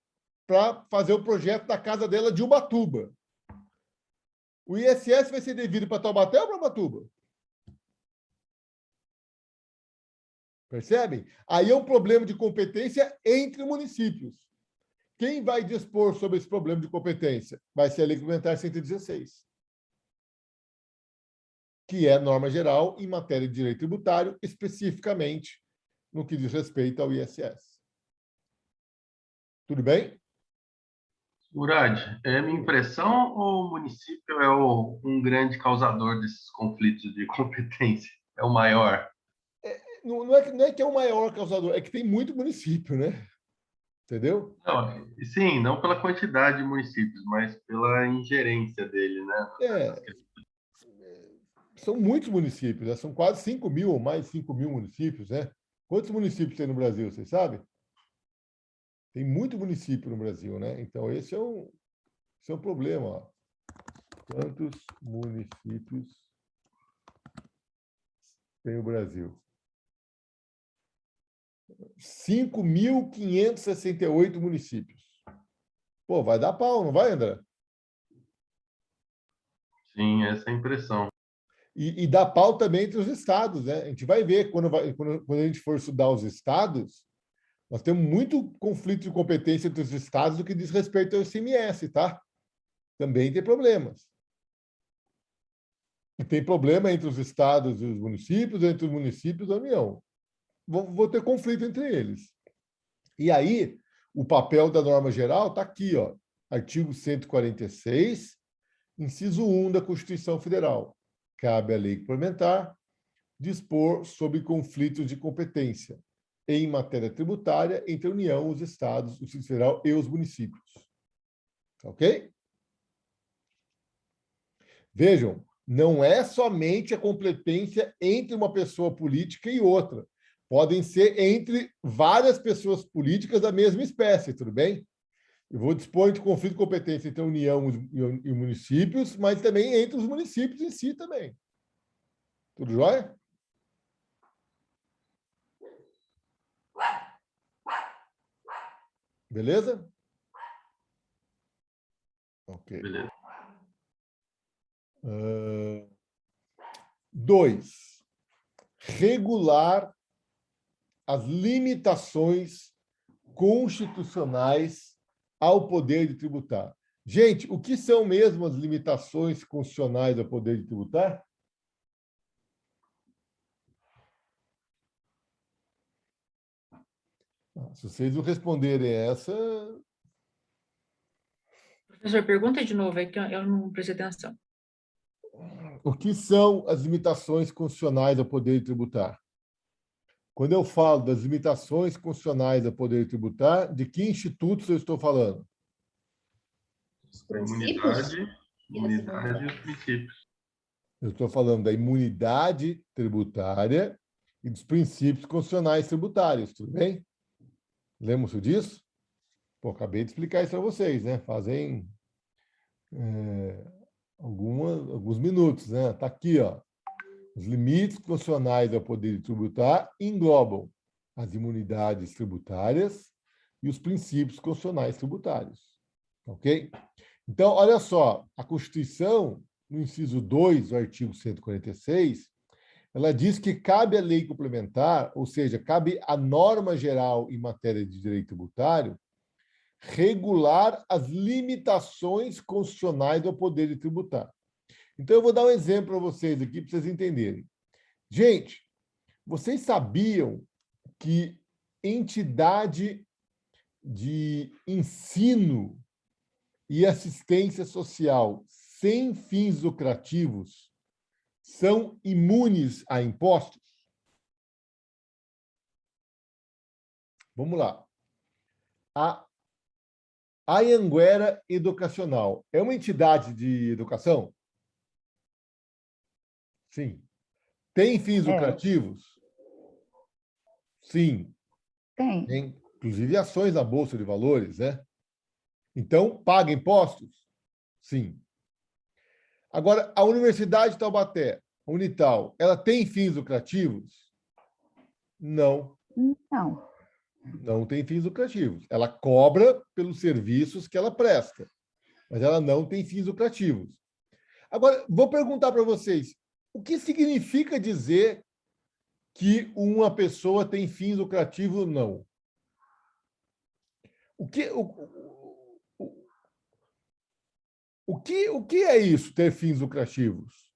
para fazer o projeto da casa dela de Ubatuba. O ISS vai ser devido para Taubaté ou para Ubatuba? Percebem? Aí é um problema de competência entre municípios. Quem vai dispor sobre esse problema de competência? Vai ser a Lei Complementar 116, que é norma geral em matéria de direito tributário, especificamente no que diz respeito ao ISS. Tudo bem? Murad, é minha impressão ou o município é um grande causador desses conflitos de competência? É o maior? Não é que é o maior causador, é que tem muito município, né? Entendeu? Não, sim, não pela quantidade de municípios, mas pela ingerência dele, né? É, são muitos municípios, né? São quase 5 mil ou mais de 5 mil municípios, né? Quantos municípios tem no Brasil, vocês sabem? Tem muito município no Brasil, né? Então, esse é um problema. Ó. Quantos municípios tem o Brasil? 5.568 municípios. Pô, vai dar pau, não vai, André? Sim, essa é a impressão. E dá pau também entre os estados, né? A gente vai ver, quando a gente for estudar os estados, nós temos muito conflito de competência entre os estados no que diz respeito ao ICMS, tá? Também tem problemas. E tem problema entre os estados e os municípios, entre os municípios e a União. Vou ter conflito entre eles. E aí, o papel da norma geral está aqui, ó, artigo 146, inciso 1 da Constituição Federal. Cabe à lei complementar dispor sobre conflitos de competência em matéria tributária entre a União, os estados, o Distrito Federal e os municípios. Ok? Vejam, não é somente a competência entre uma pessoa política e outra. Podem ser entre várias pessoas políticas da mesma espécie, tudo bem? Eu vou dispor de conflito de competência entre a União e municípios, mas também entre os municípios em si também. Tudo jóia? Beleza? Ok. Beleza. 2. Regular as limitações constitucionais ao poder de tributar. Gente, o que são mesmo as limitações constitucionais ao poder de tributar? Se vocês não responderem essa... Professor, pergunta de novo, é que eu não prestei atenção. O que são as limitações constitucionais ao poder de tributar? Quando eu falo das limitações constitucionais ao poder de tributar, de que institutos eu estou falando? Imunidade e os princípios. Eu estou falando da imunidade tributária e dos princípios constitucionais tributários, tudo bem? Lembram-se disso? Pô, acabei de explicar isso para vocês, né? Fazem alguns minutos, né? Está aqui, ó. Os limites constitucionais ao poder de tributar englobam as imunidades tributárias e os princípios constitucionais tributários. Ok? Então, olha só, a Constituição, no inciso 2 do artigo 146, ela diz que cabe à lei complementar, ou seja, cabe à norma geral em matéria de direito tributário, regular as limitações constitucionais ao poder de tributar. Então, eu vou dar um exemplo para vocês aqui, para vocês entenderem. Gente, vocês sabiam que entidade de ensino e assistência social sem fins lucrativos são imunes a impostos? Vamos lá. A Anhanguera Educacional é uma entidade de educação? Sim. Tem fins lucrativos? Sim. Tem. Tem, inclusive, ações na Bolsa de Valores, né? Então, paga impostos? Sim. Agora, a Universidade de Taubaté, Unital, ela tem fins lucrativos? Não. Não. Não tem fins lucrativos. Ela cobra pelos serviços que ela presta, mas ela não tem fins lucrativos. Agora, vou perguntar para vocês, o que significa dizer que uma pessoa tem fins lucrativos ou não? O que é isso, ter fins lucrativos?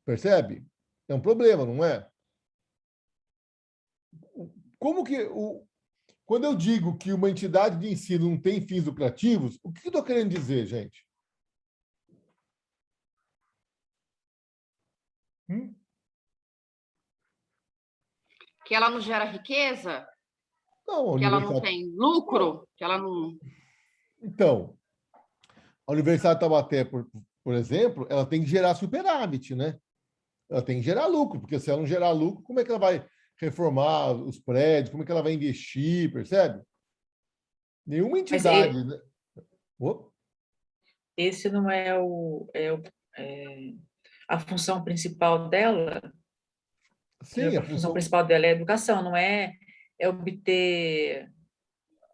Percebe? É um problema, não é? Como que quando eu digo que uma entidade de ensino não tem fins lucrativos, o que eu estou querendo dizer, gente? Que ela não gera riqueza? Não, que ela não tem lucro? Que ela não... Então, a Universidade de Taubaté, por exemplo, ela tem que gerar superávit, né? Ela tem que gerar lucro, porque se ela não gerar lucro, como é que ela vai reformar os prédios? Como é que ela vai investir, percebe? Nenhuma entidade... né? Esse não é a função principal dela? Sim, a função principal dela é a educação, não é obter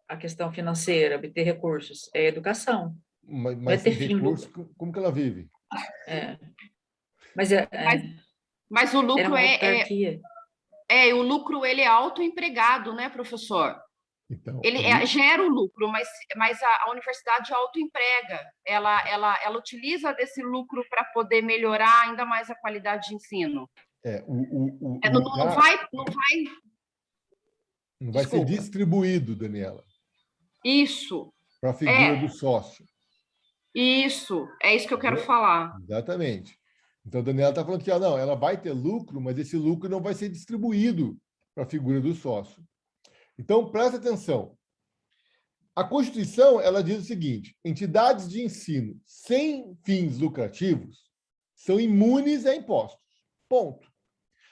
a questão financeira, obter recursos, é educação. Mas sem recurso, como que ela vive? Mas o lucro o lucro ele é autoempregado, né, professor? Então, ele gera o lucro, mas a universidade autoemprega. Ela utiliza desse lucro para poder melhorar ainda mais a qualidade de ensino. Não vai ser distribuído, Daniela. Isso. Para a figura do sócio. Isso, é isso que eu quero falar. Exatamente. Então, a Daniela está falando que não, ela vai ter lucro, mas esse lucro não vai ser distribuído para a figura do sócio. Então, presta atenção. A Constituição ela diz o seguinte: entidades de ensino sem fins lucrativos são imunes a impostos. Ponto.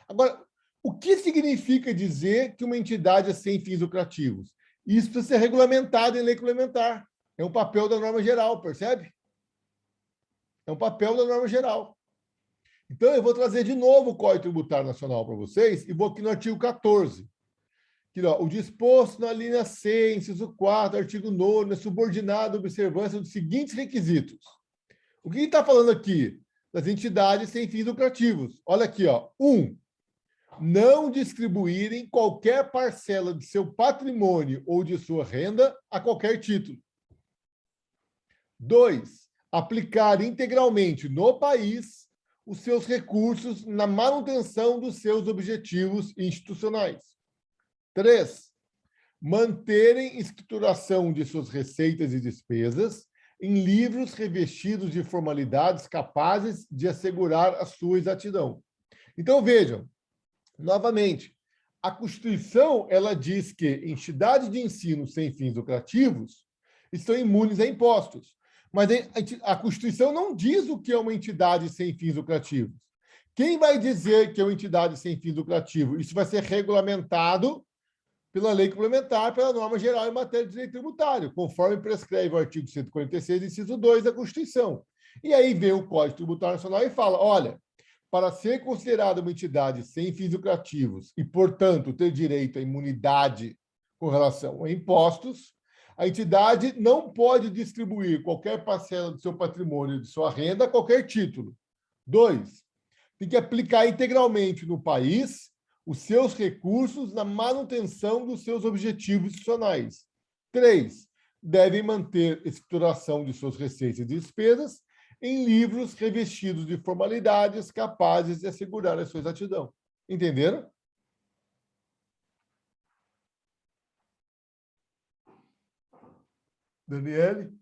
Agora, o que significa dizer que uma entidade é sem fins lucrativos? Isso precisa ser regulamentado em lei complementar. É um papel da norma geral, percebe? É um papel da norma geral. Então, eu vou trazer de novo o Código Tributário Nacional para vocês e vou aqui no artigo 14. Que, o disposto na linha C, inciso 4, artigo 9, é subordinado à observância dos seguintes requisitos. O que ele está falando aqui? Das entidades sem fins lucrativos. Olha aqui, 1. Não distribuírem qualquer parcela de seu patrimônio ou de sua renda a qualquer título. 2. Aplicar integralmente no país os seus recursos na manutenção dos seus objetivos institucionais. 3. Manterem escrituração de suas receitas e despesas em livros revestidos de formalidades capazes de assegurar a sua exatidão. Então, vejam, novamente, a Constituição ela diz que entidades de ensino sem fins lucrativos estão imunes a impostos. Mas a Constituição não diz o que é uma entidade sem fins lucrativos. Quem vai dizer que é uma entidade sem fins lucrativos? Isso vai ser regulamentado pela lei complementar, pela norma geral em matéria de direito tributário, conforme prescreve o artigo 146, inciso 2 da Constituição. E aí vem o Código Tributário Nacional e fala, olha, para ser considerada uma entidade sem fins lucrativos e, portanto, ter direito à imunidade com relação a impostos, a entidade não pode distribuir qualquer parcela do seu patrimônio e de sua renda a qualquer título. 2. Tem que aplicar integralmente no país os seus recursos na manutenção dos seus objetivos institucionais. 3. Devem manter escrituração de suas receitas e despesas em livros revestidos de formalidades capazes de assegurar a sua exatidão. Entenderam? Daniele?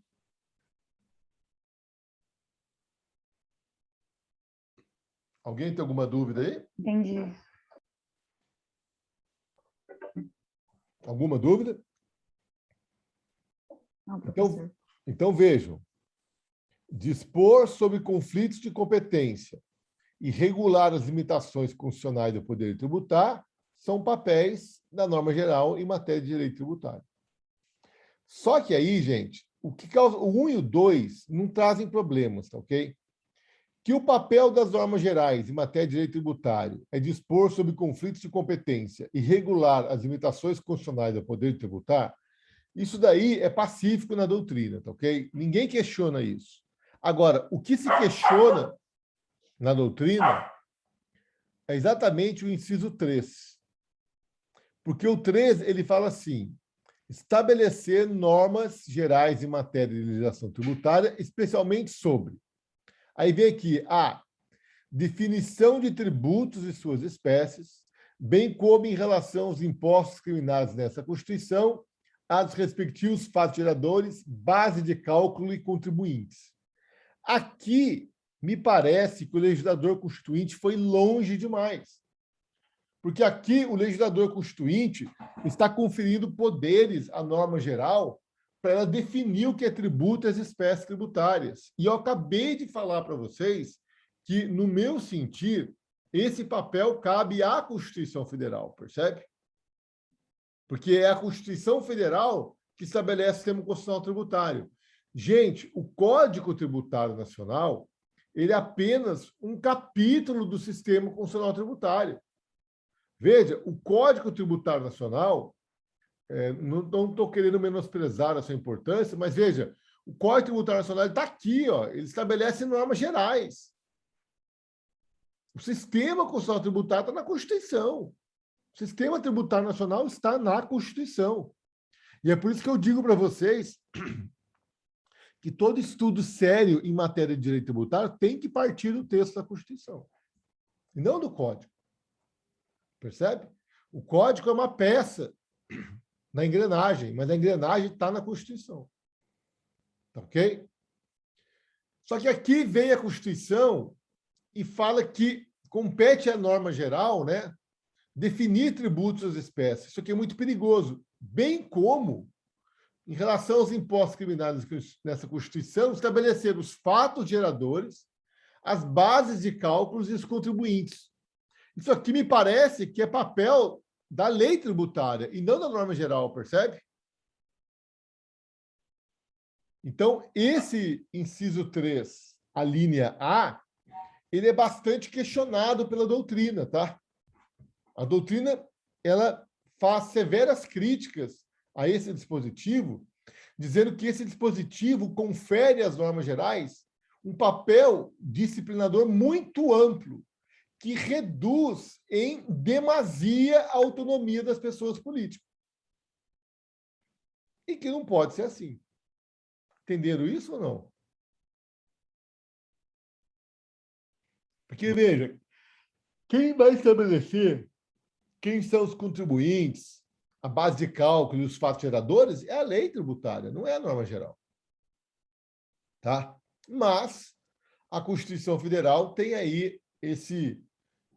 Alguém tem alguma dúvida aí? Entendi. Alguma dúvida? Não, professor. Então vejam. Dispor sobre conflitos de competência e regular as limitações constitucionais do poder tributar são papéis da norma geral em matéria de direito tributário. Só que aí, gente, o 1 e o 2 não trazem problemas, tá ok? que o papel das normas gerais em matéria de direito tributário é dispor sobre conflitos de competência e regular as limitações constitucionais ao poder de tributar, isso daí é pacífico na doutrina, tá ok? Ninguém questiona isso. Agora, o que se questiona na doutrina é exatamente o inciso 3. Porque o 3, ele fala assim, estabelecer normas gerais em matéria de legislação tributária, especialmente sobre. Aí vem aqui a definição de tributos e suas espécies, bem como em relação aos impostos discriminados nessa Constituição, aos respectivos fatos geradores, base de cálculo e contribuintes. Aqui, me parece que o legislador constituinte foi longe demais. Porque aqui o legislador constituinte está conferindo poderes à norma geral para ela definir o que é tributo e as espécies tributárias. E eu acabei de falar para vocês que, no meu sentir, esse papel cabe à Constituição Federal, percebe? Porque é a Constituição Federal que estabelece o sistema constitucional tributário. Gente, o Código Tributário Nacional, ele é apenas um capítulo do sistema constitucional tributário. Veja, o Código Tributário Nacional, não estou querendo menosprezar a sua importância, mas veja, o Código Tributário Nacional está aqui, ó, ele estabelece normas gerais. O sistema constitucional tributário está na Constituição. O sistema tributário nacional está na Constituição. E é por isso que eu digo para vocês que todo estudo sério em matéria de direito tributário tem que partir do texto da Constituição, e não do Código. Percebe? O Código é uma peça na engrenagem, mas a engrenagem está na Constituição. Tá ok? Só que aqui vem a Constituição e fala que compete à norma geral, né, definir tributos às espécies. Isso aqui é muito perigoso. Bem como, em relação aos impostos criminais nessa Constituição, estabelecer os fatos geradores, as bases de cálculos e os contribuintes. Isso aqui me parece que é papel da lei tributária e não da norma geral, percebe? Então, esse inciso 3, a linha A, ele é bastante questionado pela doutrina, tá? A doutrina, ela faz severas críticas a esse dispositivo, dizendo que esse dispositivo confere às normas gerais um papel disciplinador muito amplo, que reduz em demasia a autonomia das pessoas políticas. E que não pode ser assim. Entenderam isso ou não? Porque, veja, quem vai estabelecer quem são os contribuintes, a base de cálculo e os fatos geradores é a lei tributária, não é a norma geral. Tá? Mas a Constituição Federal tem aí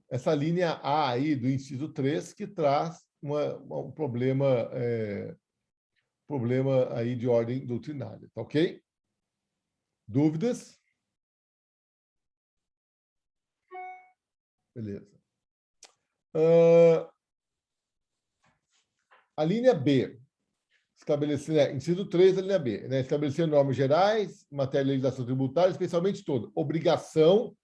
essa linha A aí do inciso 3 que traz um problema, problema aí de ordem doutrinária, tá ok? Dúvidas? Beleza. A linha B, estabelecer, inciso 3 da linha B, né? Estabelecer normas gerais, matéria de legislação tributária, especialmente toda, obrigação,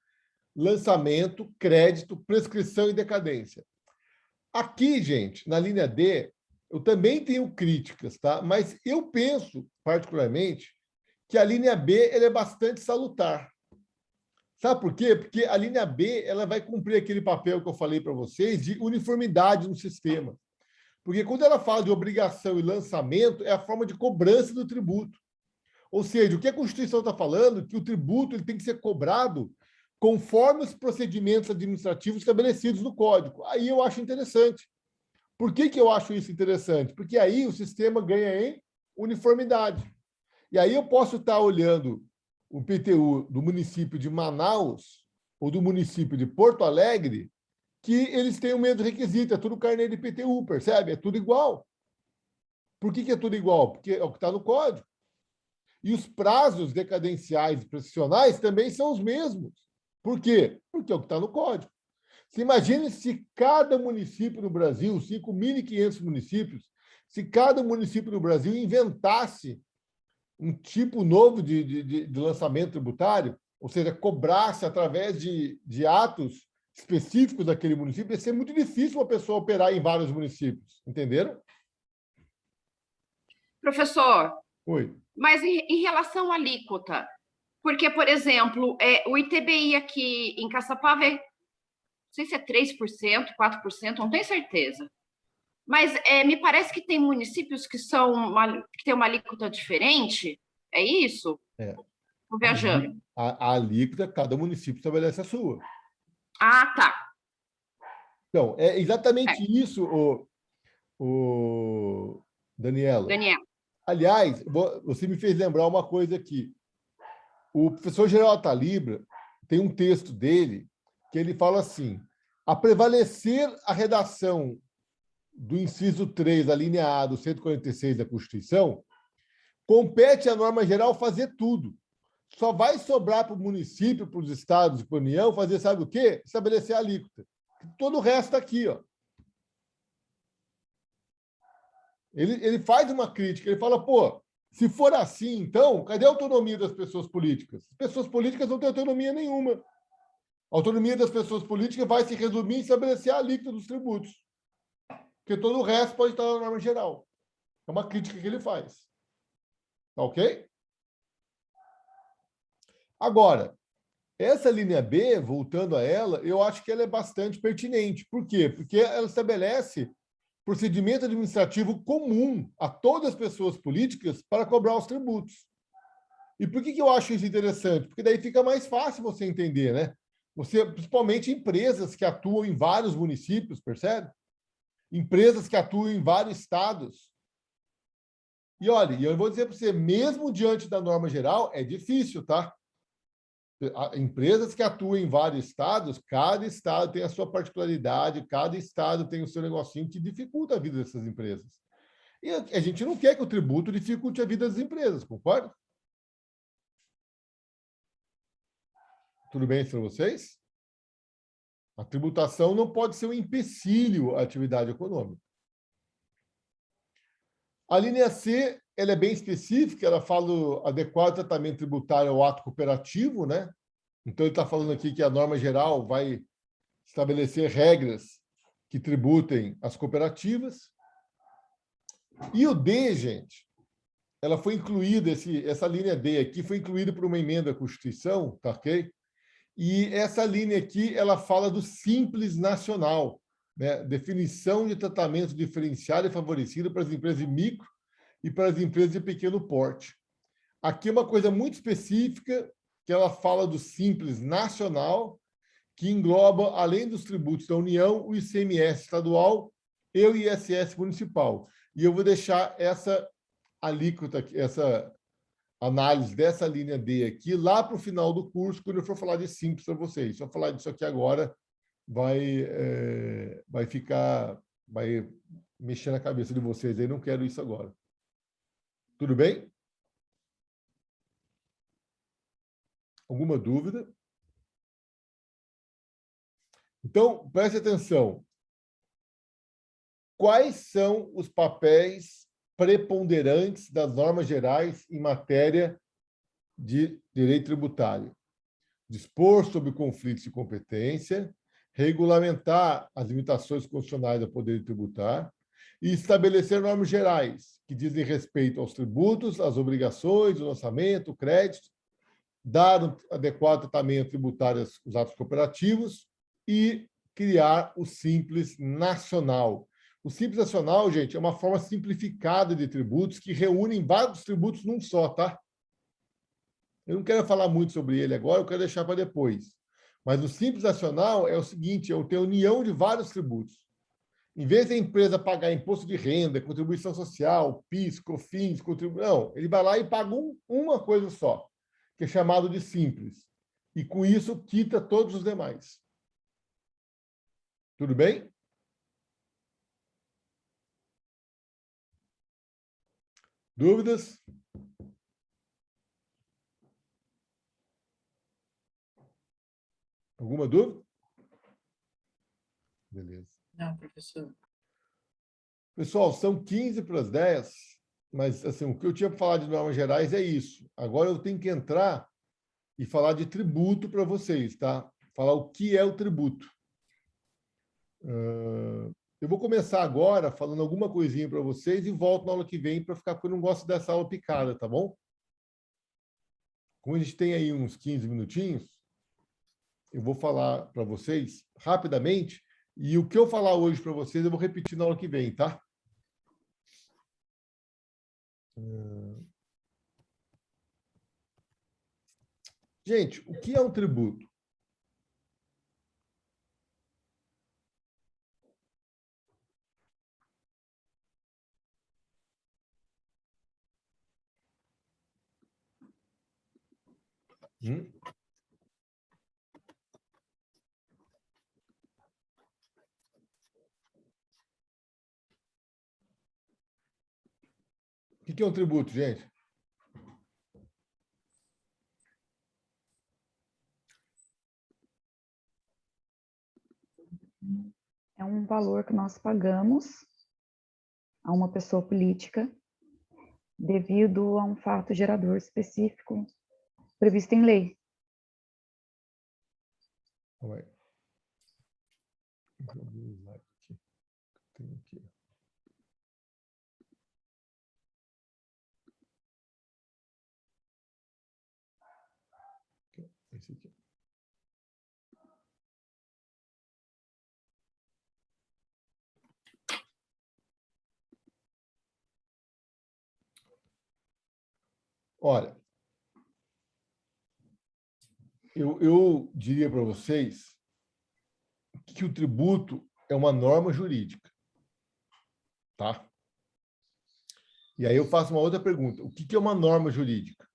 lançamento, crédito, prescrição e decadência. Aqui, gente, na linha D, eu também tenho críticas, tá? Mas eu penso, particularmente, que a linha B ela é bastante salutar. Sabe por quê? Porque a linha B ela vai cumprir aquele papel que eu falei para vocês de uniformidade no sistema. Porque quando ela fala de obrigação e lançamento, é a forma de cobrança do tributo. Ou seja, o que a Constituição está falando é que o tributo ele tem que ser cobrado conforme os procedimentos administrativos estabelecidos no Código. Aí eu acho interessante. Por que eu acho isso interessante? Porque aí o sistema ganha em uniformidade. E aí eu posso estar olhando o PTU do município de Manaus ou do município de Porto Alegre, que eles têm o mesmo requisito, é tudo carnê de PTU, percebe? É tudo igual. Por que é tudo igual? Porque é o que está no Código. E os prazos decadenciais e prescricionais também são os mesmos. Por quê? Porque é o que está no Código. Você imagine se cada município no Brasil, 5.500 municípios, se cada município no Brasil inventasse um tipo novo de lançamento tributário, ou seja, cobrar-se através de atos específicos daquele município, ia ser muito difícil uma pessoa operar em vários municípios, entenderam? Professor, Oi. mas em relação à alíquota, porque, por exemplo, o ITBI aqui em Caçapava não sei se é 3%, 4%, não tenho certeza. Mas me parece que tem municípios que têm uma alíquota diferente, é isso? Estou viajando. A alíquota, cada município estabelece a sua. Ah, tá. Então, é exatamente isso, Daniela. Daniel. Aliás, você me fez lembrar uma coisa aqui. O professor Geraldo Talibra tem um texto dele que ele fala assim: a prevalecer a redação do inciso 3, da linha A do 146 da Constituição, compete à norma geral fazer tudo. Só vai sobrar para o município, para os estados e para a União fazer, sabe o quê? Estabelecer a alíquota. Todo o resto está aqui, ó. Ele faz uma crítica, ele fala, pô, se for assim, então, cadê a autonomia das pessoas políticas? As pessoas políticas não têm autonomia nenhuma. A autonomia das pessoas políticas vai se resumir em estabelecer a alíquota dos tributos. Porque todo o resto pode estar na norma geral. É uma crítica que ele faz. Tá ok? Agora, essa linha B, voltando a ela, eu acho que ela é bastante pertinente. Por quê? Porque ela estabelece procedimento administrativo comum a todas as pessoas políticas para cobrar os tributos. E por que eu acho isso interessante? Porque daí fica mais fácil você entender, né? Você, principalmente empresas que atuam em vários municípios, percebe? Empresas que atuam em vários estados. E olha, eu vou dizer para você, mesmo diante da norma geral, é difícil, tá? Empresas que atuam em vários estados, cada estado tem a sua particularidade, cada estado tem o seu negocinho que dificulta a vida dessas empresas. E a gente não quer que o tributo dificulte a vida das empresas, concorda? Tudo bem para vocês? A tributação não pode ser um empecilho à atividade econômica. A linha C, ela é bem específica, ela fala do adequado tratamento tributário ao ato cooperativo, né? Então, ele está falando aqui que a norma geral vai estabelecer regras que tributem as cooperativas. E o D, gente, ela foi incluída, essa linha D aqui foi incluída por uma emenda à Constituição, tá ok? E essa linha aqui, ela fala do Simples Nacional, né? Definição de tratamento diferenciado e favorecido para as empresas de micro e para as empresas de pequeno porte. Aqui é uma coisa muito específica, que ela fala do Simples Nacional, que engloba, além dos tributos da União, o ICMS estadual e o ISS municipal. E eu vou deixar essa alíquota, essa análise dessa linha D aqui, lá para o final do curso, quando eu for falar de Simples para vocês. Se eu falar disso aqui agora, vai mexer na cabeça de vocês. Eu não quero isso agora. Tudo bem? Alguma dúvida? Então, preste atenção. Quais são os papéis preponderantes das normas gerais em matéria de direito tributário? Dispor sobre conflitos de competência, regulamentar as limitações constitucionais do poder tributar e estabelecer normas gerais que dizem respeito aos tributos, às obrigações, o lançamento, o crédito, dar um adequado tratamento tributário aos atos cooperativos e criar o Simples Nacional. O Simples Nacional, gente, é uma forma simplificada de tributos que reúnem vários tributos num só, tá? Eu não quero falar muito sobre ele agora, eu quero deixar para depois. Mas o Simples Nacional é o seguinte, é ter a união de vários tributos. Em vez da empresa pagar imposto de renda, contribuição social, PIS, COFINS, não, ele vai lá e paga uma coisa só, que é chamado de Simples. E, com isso, quita todos os demais. Tudo bem? Dúvidas? Alguma dúvida? Beleza. Não, professor. Pessoal, são 15 para as 10, mas assim, o que eu tinha para falar de normas gerais é isso. Agora eu tenho que entrar e falar de tributo para vocês, tá? Falar o que é o tributo. Eu vou começar agora falando alguma coisinha para vocês e volto na aula que vem para ficar, porque eu não gosto dessa aula picada, tá bom? Como a gente tem aí uns 15 minutinhos, eu vou falar para vocês rapidamente e o que eu falar hoje para vocês eu vou repetir na aula que vem, tá? Gente, o que é um tributo? O que é um tributo, gente? É um valor que nós pagamos a uma pessoa política devido a um fato gerador específico previsto em lei. Calma aí. Deixa eu ver o slide aqui. Tem aqui. Esse aqui. Olha, eu diria para vocês que o tributo é uma norma jurídica, tá? E aí eu faço uma outra pergunta. O que é uma norma jurídica?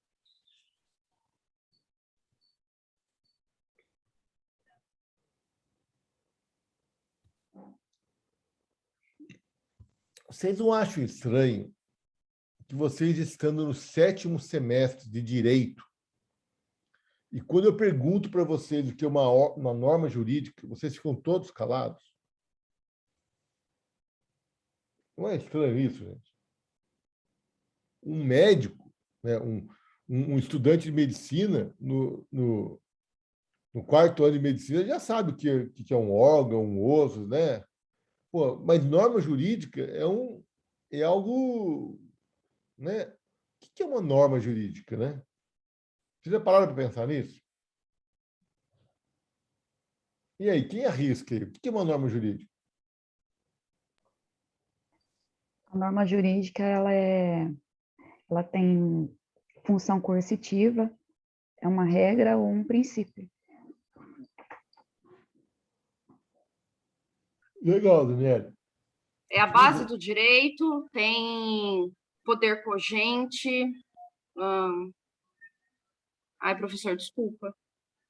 Vocês não acham estranho que vocês, estando no 7º semestre de Direito, e quando eu pergunto para vocês o que é uma norma jurídica, vocês ficam todos calados? Não é estranho isso, gente? Um médico, né, um estudante de medicina, no 4º ano de medicina, já sabe o que é um órgão, um osso, né? Pô, mas norma jurídica é algo, né? O que é uma norma jurídica, né? Vocês já pararam para pensar nisso? E aí, quem arrisca aí? O que é uma norma jurídica? A norma jurídica, ela tem função coercitiva, é uma regra ou um princípio. Legal, Daniela. É a base do direito, tem poder cogente. Ai, professor, desculpa.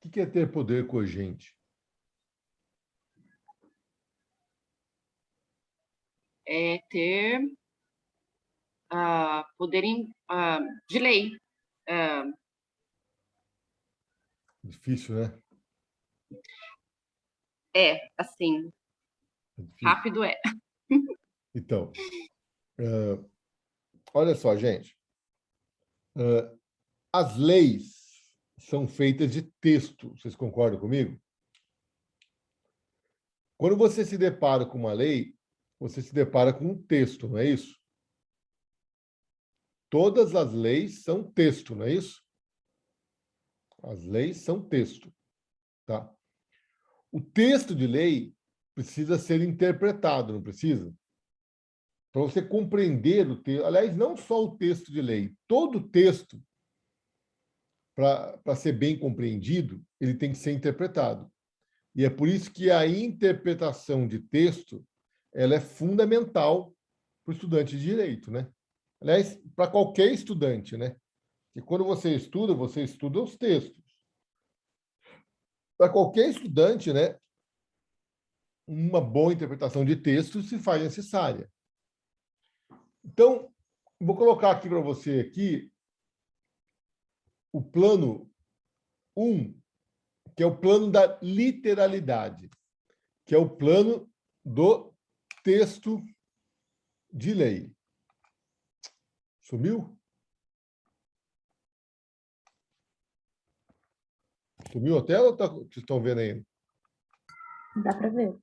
O que é ter poder cogente? É ter poder de lei. Difícil, né? Assim, É difícil. rápido é. Então, olha só, gente. As leis são feitas de texto. Vocês concordam comigo? Quando você se depara com uma lei, você se depara com um texto, não é isso? Todas as leis são texto, não é isso? As leis são texto, tá? O texto de lei precisa ser interpretado, não precisa? Para você compreender o texto, aliás, não só o texto de lei, todo texto, para ser bem compreendido, ele tem que ser interpretado. E é por isso que a interpretação de texto ela é fundamental para o estudante de direito, né? Aliás, para qualquer estudante, né? E quando você estuda os textos. Para qualquer estudante, né? Uma boa interpretação de texto se faz necessária. Então, vou colocar aqui para você aqui o plano 1, que é o plano da literalidade, que é o plano do texto de lei. Sumiu? Sumiu a tela ou vocês estão vendo ainda? Dá para ver.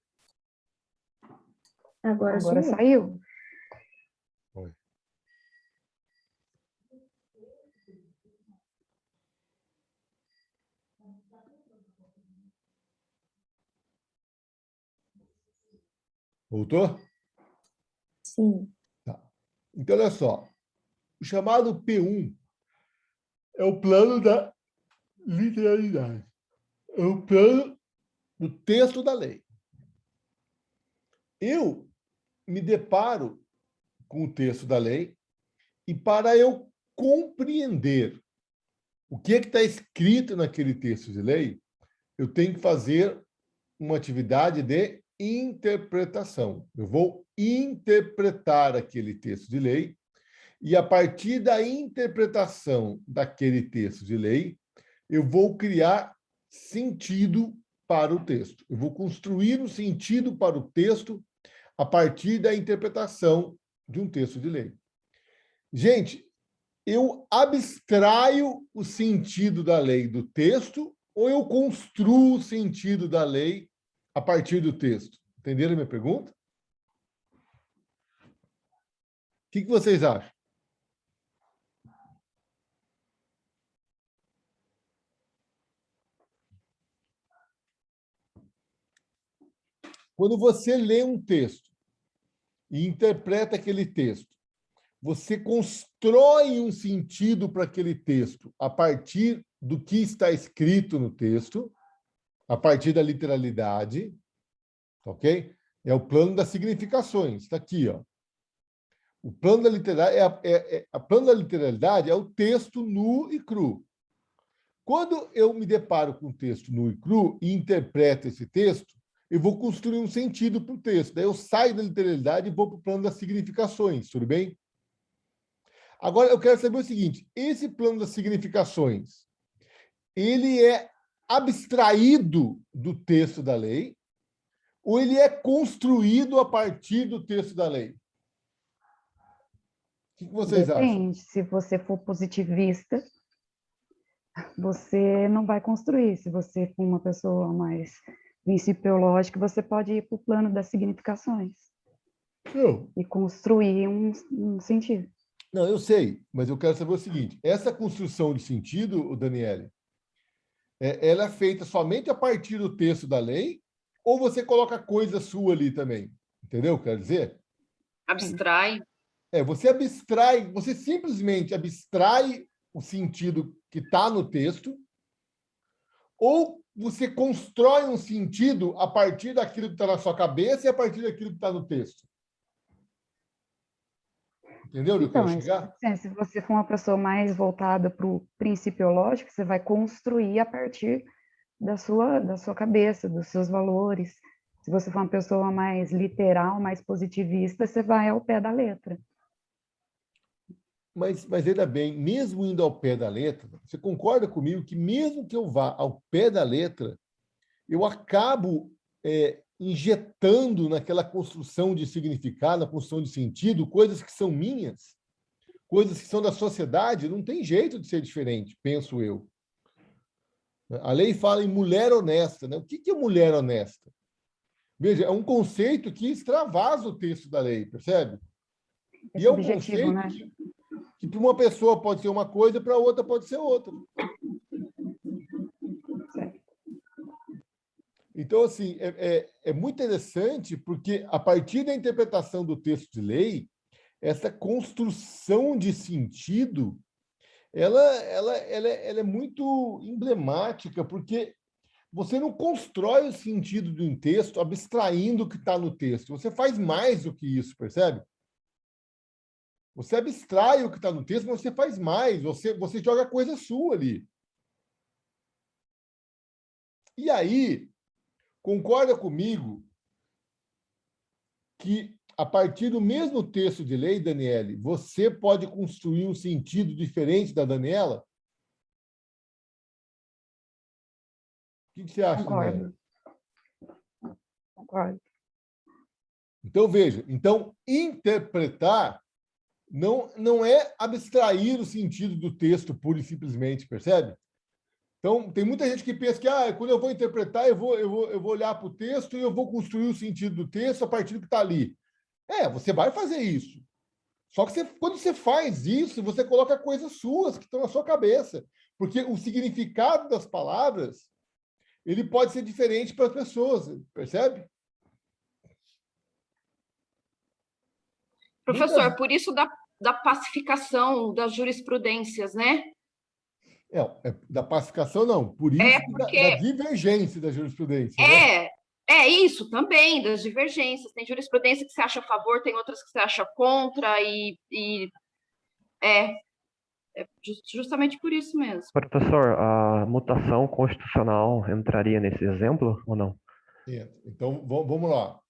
Agora Agora sumiu. saiu. Oi. Voltou? Sim. Tá. Então, olha só. O chamado P1 é o plano da literalidade. É o plano do texto da lei. Eu me deparo com o texto da lei e, para eu compreender o que está escrito naquele texto de lei, eu tenho que fazer uma atividade de interpretação. Eu vou interpretar aquele texto de lei e, a partir da interpretação daquele texto de lei, eu vou criar sentido para o texto. Eu vou construir um sentido para o texto a partir da interpretação de um texto de lei. Gente, eu abstraio o sentido da lei do texto ou eu construo o sentido da lei a partir do texto? Entenderam a minha pergunta? O que vocês acham? Quando você lê um texto e interpreta aquele texto, você constrói um sentido para aquele texto a partir do que está escrito no texto, a partir da literalidade, ok? É o plano das significações, está aqui, ó. O plano da literalidade plano da literalidade é o texto nu e cru. Quando eu me deparo com um texto nu e cru e interpreto esse texto, eu vou construir um sentido para o texto. Daí eu saio da literalidade e vou para o plano das significações, tudo bem? Agora, eu quero saber o seguinte, esse plano das significações, ele é abstraído do texto da lei ou ele é construído a partir do texto da lei? O que vocês acham? Depende. Se você for positivista, você não vai construir. Se você for uma pessoa mais principiológica, você pode ir para o plano das significações Não. e construir um sentido. Não, eu sei, mas eu quero saber o seguinte, essa construção de sentido, Daniele, ela é feita somente a partir do texto da lei ou você coloca coisa sua ali também? Entendeu o que eu quero dizer? Abstrai. Você simplesmente abstrai o sentido que está no texto ou você constrói um sentido a partir daquilo que está na sua cabeça e a partir daquilo que está no texto? Entendeu onde eu quero chegar? Se você for uma pessoa mais voltada para o principiológico, você vai construir a partir da sua cabeça, dos seus valores. Se você for uma pessoa mais literal, mais positivista, você vai ao pé da letra. Mas ainda bem, mesmo indo ao pé da letra, você concorda comigo que mesmo que eu vá ao pé da letra, eu acabo injetando naquela construção de significado, na construção de sentido, coisas que são minhas, coisas que são da sociedade, não tem jeito de ser diferente, penso eu. A lei fala em mulher honesta, né? O que é mulher honesta? Veja, é um conceito que extravasa o texto da lei, percebe? E é um conceito, né? Que para uma pessoa pode ser uma coisa, para outra pode ser outra. Certo. Então, assim, é muito interessante porque, a partir da interpretação do texto de lei, essa construção de sentido, ela é muito emblemática, porque você não constrói o sentido de um texto abstraindo o que está no texto. Você faz mais do que isso, percebe? Você abstrai o que está no texto, mas você faz mais. Você joga coisa sua ali. E aí, concorda comigo que, a partir do mesmo texto de lei, Daniele, você pode construir um sentido diferente da Daniela? O que você acha, Daniela? Concordo. Então, veja, interpretar não é abstrair o sentido do texto pura e simplesmente, percebe? Então, tem muita gente que pensa que quando eu vou interpretar, eu vou olhar para o texto e eu vou construir o sentido do texto a partir do que está ali. Você vai fazer isso. Só que quando você faz isso, você coloca coisas suas que estão na sua cabeça. Porque o significado das palavras, ele pode ser diferente para as pessoas, percebe? Professor, por isso da pacificação das jurisprudências, né? Da pacificação, não. Por isso da divergência da jurisprudência. Né? Isso também, das divergências. Tem jurisprudência que você acha a favor, tem outras que você acha contra, justamente por isso mesmo. Professor, a mutação constitucional entraria nesse exemplo ou não? Então, vamos lá.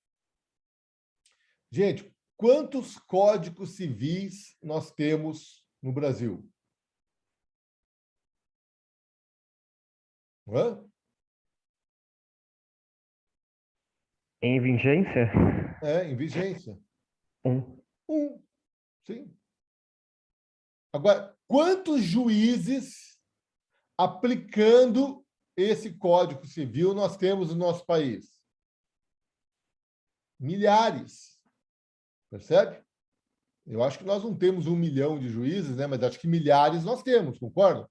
Gente, quantos códigos civis nós temos no Brasil? Em vigência? Em vigência. Um. Sim. Agora, quantos juízes aplicando esse Código Civil nós temos no nosso país? Milhares. Percebe? Eu acho que nós não temos 1 milhão de juízes, né? Mas acho que milhares nós temos, concordam?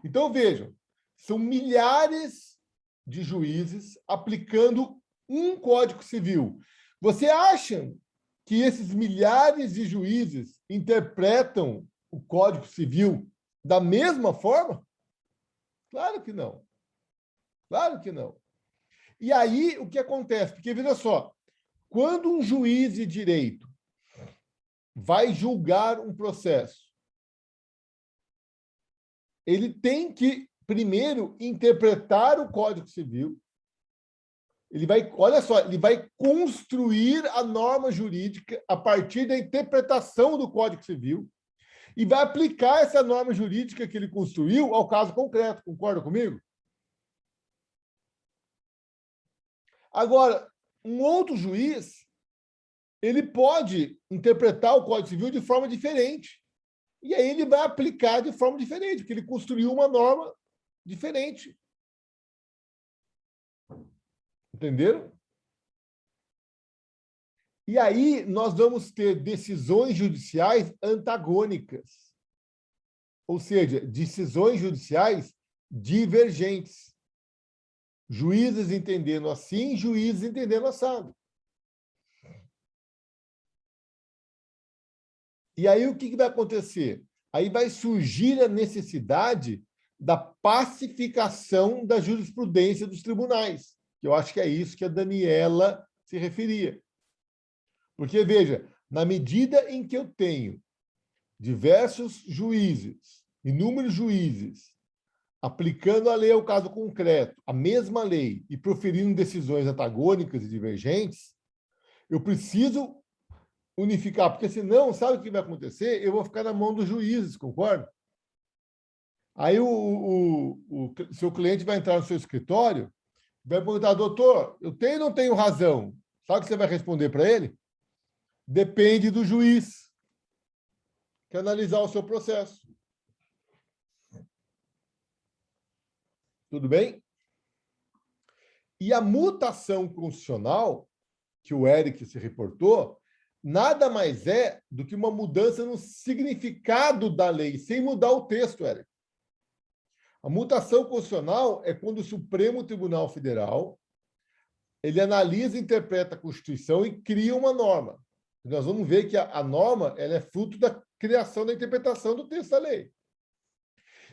Então, vejam, são milhares de juízes aplicando um Código Civil. Você acha que esses milhares de juízes interpretam o Código Civil da mesma forma? Claro que não. Claro que não. E aí, o que acontece? Porque, veja só, quando um juiz de direito vai julgar um processo, ele tem que, primeiro, interpretar o Código Civil. Olha só, ele vai construir a norma jurídica a partir da interpretação do Código Civil e vai aplicar essa norma jurídica que ele construiu ao caso concreto. Concorda comigo? Agora, um outro juiz, ele pode interpretar o Código Civil de forma diferente. E aí ele vai aplicar de forma diferente, porque ele construiu uma norma diferente. Entenderam? E aí nós vamos ter decisões judiciais antagônicas. Ou seja, decisões judiciais divergentes. Juízes entendendo assim, juízes entendendo assado. E aí o que vai acontecer? Aí vai surgir a necessidade da pacificação da jurisprudência dos tribunais, que eu acho que é isso que a Daniela se referia. Porque, veja, na medida em que eu tenho diversos juízes, inúmeros juízes, aplicando a lei ao caso concreto, a mesma lei, e proferindo decisões antagônicas e divergentes, eu preciso unificar, porque senão, sabe o que vai acontecer? Eu vou ficar na mão dos juízes, concorda? Aí o seu cliente vai entrar no seu escritório, vai perguntar, doutor, eu tenho ou não tenho razão? Sabe o que você vai responder para ele? Depende do juiz que analisar o seu processo. Tudo bem? E a mutação constitucional, que o Eric se reportou, nada mais é do que uma mudança no significado da lei, sem mudar o texto, Eric. A mutação constitucional é quando o Supremo Tribunal Federal ele analisa e interpreta a Constituição e cria uma norma. Nós vamos ver que a norma ela é fruto da criação da interpretação do texto da lei.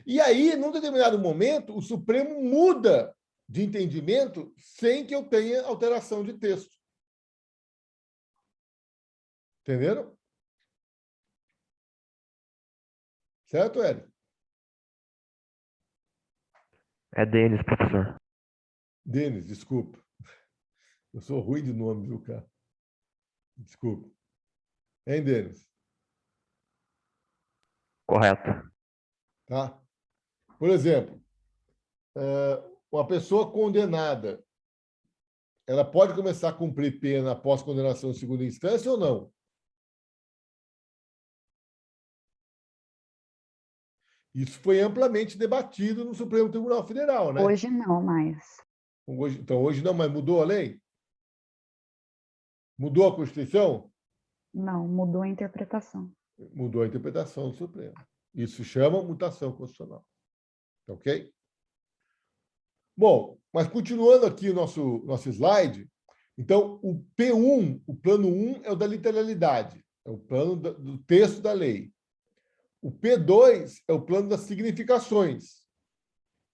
E aí, num determinado momento, o Supremo muda de entendimento sem que eu tenha alteração de texto. Entenderam? Certo, Hélio? É Denis, professor. Denis, desculpa. Eu sou ruim de nome, viu, cara? Desculpa. Hein, Denis? Correto. Tá? Por exemplo, uma pessoa condenada, ela pode começar a cumprir pena após condenação em segunda instância ou não? Isso foi amplamente debatido no Supremo Tribunal Federal, né? Hoje não mais. Então, hoje não, mas mudou a lei? Mudou a Constituição? Não, mudou a interpretação. Mudou a interpretação do Supremo. Isso chama mutação constitucional. Ok? Bom, mas continuando aqui o nosso slide, então, o P1, o plano 1 é o da literalidade, é o plano do texto da lei. O P2 é o plano das significações,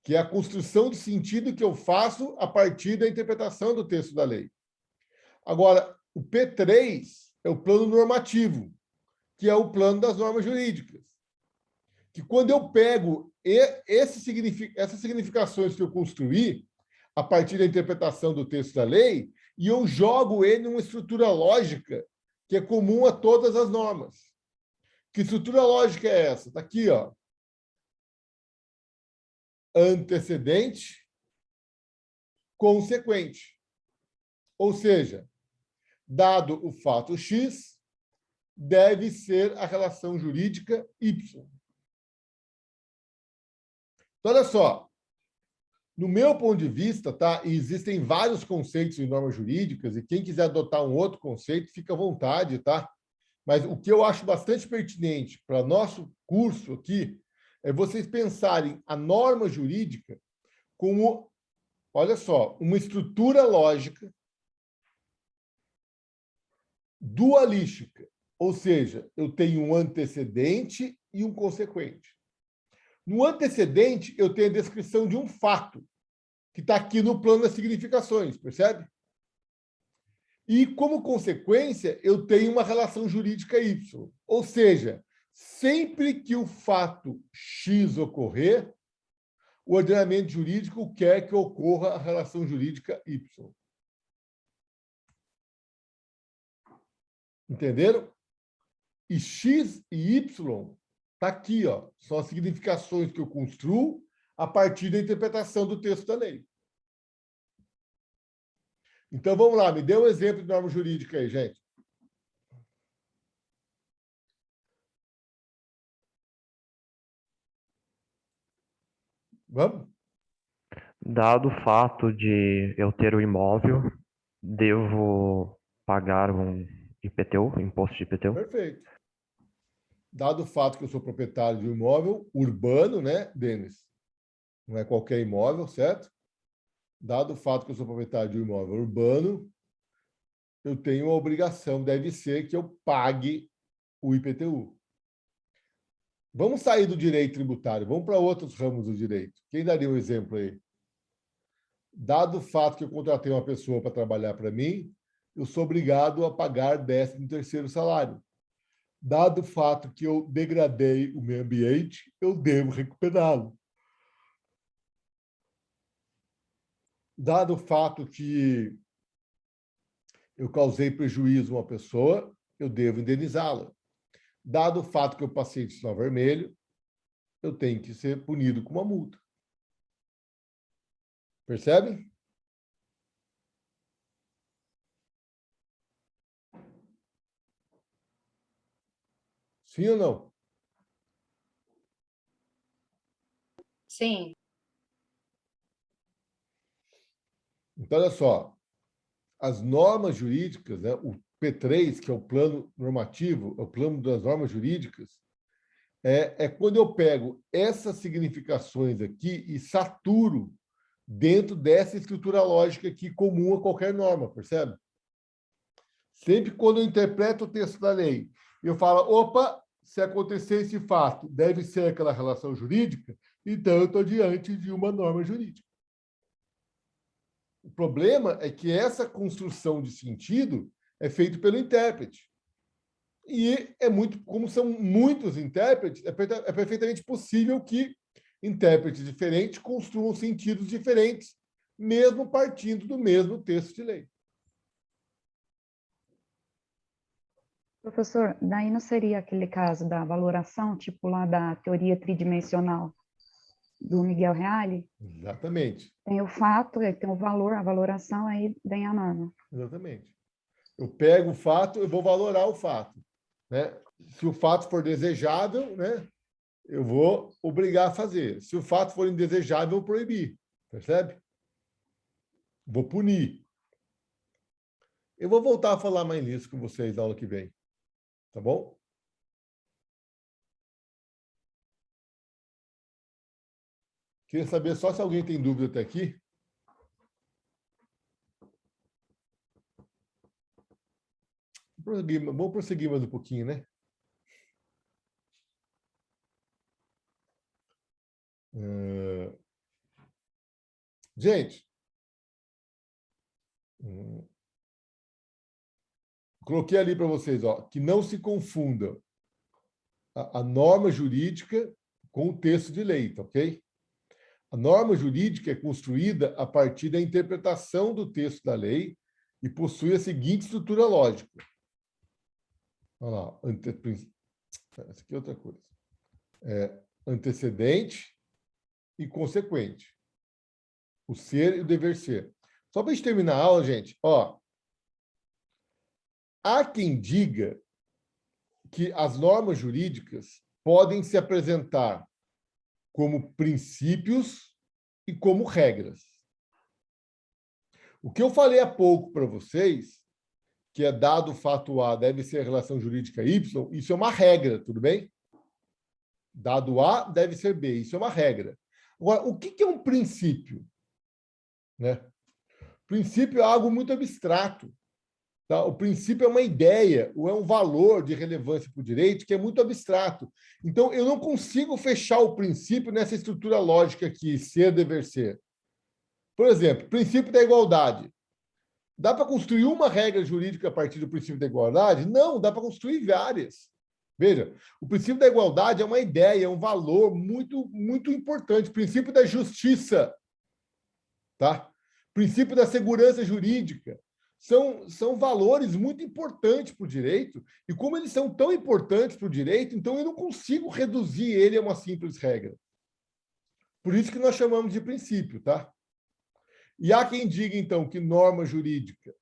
que é a construção de sentido que eu faço a partir da interpretação do texto da lei. Agora, o P3 é o plano normativo, que é o plano das normas jurídicas. Que quando eu pego essas significações que eu construí a partir da interpretação do texto da lei, e eu jogo ele numa estrutura lógica que é comum a todas as normas. Que estrutura lógica é essa? Está aqui, ó. Antecedente, consequente. Ou seja, dado o fato X, deve ser a relação jurídica Y. Então, olha só. No meu ponto de vista, tá? E existem vários conceitos em normas jurídicas, e quem quiser adotar um outro conceito, fica à vontade, tá? Mas o que eu acho bastante pertinente para nosso curso aqui é vocês pensarem a norma jurídica como, olha só, uma estrutura lógica dualística. Ou seja, eu tenho um antecedente e um consequente. No antecedente, eu tenho a descrição de um fato, que está aqui no plano das significações, percebe? E, como consequência, eu tenho uma relação jurídica Y. Ou seja, sempre que o fato X ocorrer, o ordenamento jurídico quer que ocorra a relação jurídica Y. Entenderam? E X e Y está aqui, ó, são as significações que eu construo a partir da interpretação do texto da lei. Então, vamos lá, me dê um exemplo de norma jurídica aí, gente. Vamos? Dado o fato de eu ter o imóvel, devo pagar um IPTU, imposto de IPTU? Perfeito. Dado o fato que eu sou proprietário de um imóvel urbano, né, Denis? Não é qualquer imóvel, certo? Dado o fato que eu sou proprietário de um imóvel urbano, eu tenho a obrigação, deve ser que eu pague o IPTU. Vamos sair do direito tributário, vamos para outros ramos do direito. Quem daria um exemplo aí? Dado o fato que eu contratei uma pessoa para trabalhar para mim, eu sou obrigado a pagar 13º salário. Dado o fato que eu degradei o meio ambiente, eu devo recuperá-lo. Dado o fato que eu causei prejuízo a uma pessoa, eu devo indenizá-la. Dado o fato que eu passei de sinal vermelho, eu tenho que ser punido com uma multa. Percebe? Sim ou não? Sim. Então, olha só. As normas jurídicas, né, o P3, que é o plano normativo, é o plano das normas jurídicas, é quando eu pego essas significações aqui e saturo dentro dessa estrutura lógica aqui comum a qualquer norma, percebe? Sempre quando eu interpreto o texto da lei, eu falo, opa, se acontecer esse fato, deve ser aquela relação jurídica, então eu estou diante de uma norma jurídica. O problema é que essa construção de sentido é feita pelo intérprete. E como são muitos intérpretes, é perfeitamente possível que intérpretes diferentes construam sentidos diferentes, mesmo partindo do mesmo texto de lei. Professor, daí não seria aquele caso da valoração, tipo lá da teoria tridimensional do Miguel Reale? Exatamente. Tem o fato, tem o valor, a valoração, aí vem a norma. Exatamente. Eu pego o fato, eu vou valorar o fato, né? Se o fato for desejável, né, eu vou obrigar a fazer. Se o fato for indesejável, eu vou proibir. Percebe? Vou punir. Eu vou voltar a falar mais nisso com vocês na aula que vem. Tá bom? Queria saber só se alguém tem dúvida até aqui. Vamos prosseguir mais um pouquinho, né? Gente, coloquei ali para vocês, ó, que não se confunda a norma jurídica com o texto de lei, tá ok? A norma jurídica é construída a partir da interpretação do texto da lei e possui a seguinte estrutura lógica. Olha lá, essa aqui é outra coisa. Antecedente e consequente. O ser e o dever ser. Só para a gente terminar a aula, gente, ó. Há quem diga que as normas jurídicas podem se apresentar como princípios e como regras. O que eu falei há pouco para vocês, que é dado o fato A deve ser a relação jurídica Y, isso é uma regra, tudo bem? Dado A deve ser B, isso é uma regra. Agora, o que é um princípio? Né? Princípio é algo muito abstrato. Tá? O princípio é uma ideia, ou é um valor de relevância para o direito que é muito abstrato. Então, eu não consigo fechar o princípio nessa estrutura lógica aqui, ser, dever ser. Por exemplo, princípio da igualdade. Dá para construir uma regra jurídica a partir do princípio da igualdade? Não, dá para construir várias. Veja, o princípio da igualdade é uma ideia, é um valor muito, muito importante. O princípio da justiça, tá? O princípio da segurança jurídica. São valores muito importantes para o direito, e como eles são tão importantes para o direito, então eu não consigo reduzir ele a uma simples regra. Por isso que nós chamamos de princípio, tá? E há quem diga, então, que norma jurídica,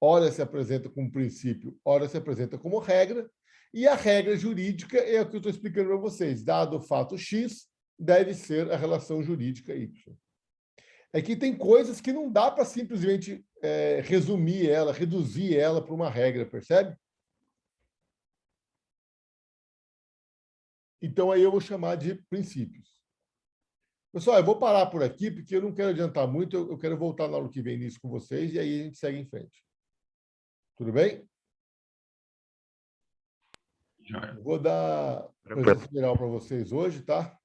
ora se apresenta como princípio, ora se apresenta como regra, e a regra jurídica é o que eu estou explicando para vocês. Dado o fato X, deve ser a relação jurídica Y. É que tem coisas que não dá para simplesmente resumir ela, reduzir ela para uma regra, percebe? Então, aí eu vou chamar de princípios. Pessoal, eu vou parar por aqui, porque eu não quero adiantar muito, eu quero voltar na aula que vem nisso com vocês, e aí a gente segue em frente. Tudo bem? Eu vou dar a apresentação geral para vocês hoje, tá?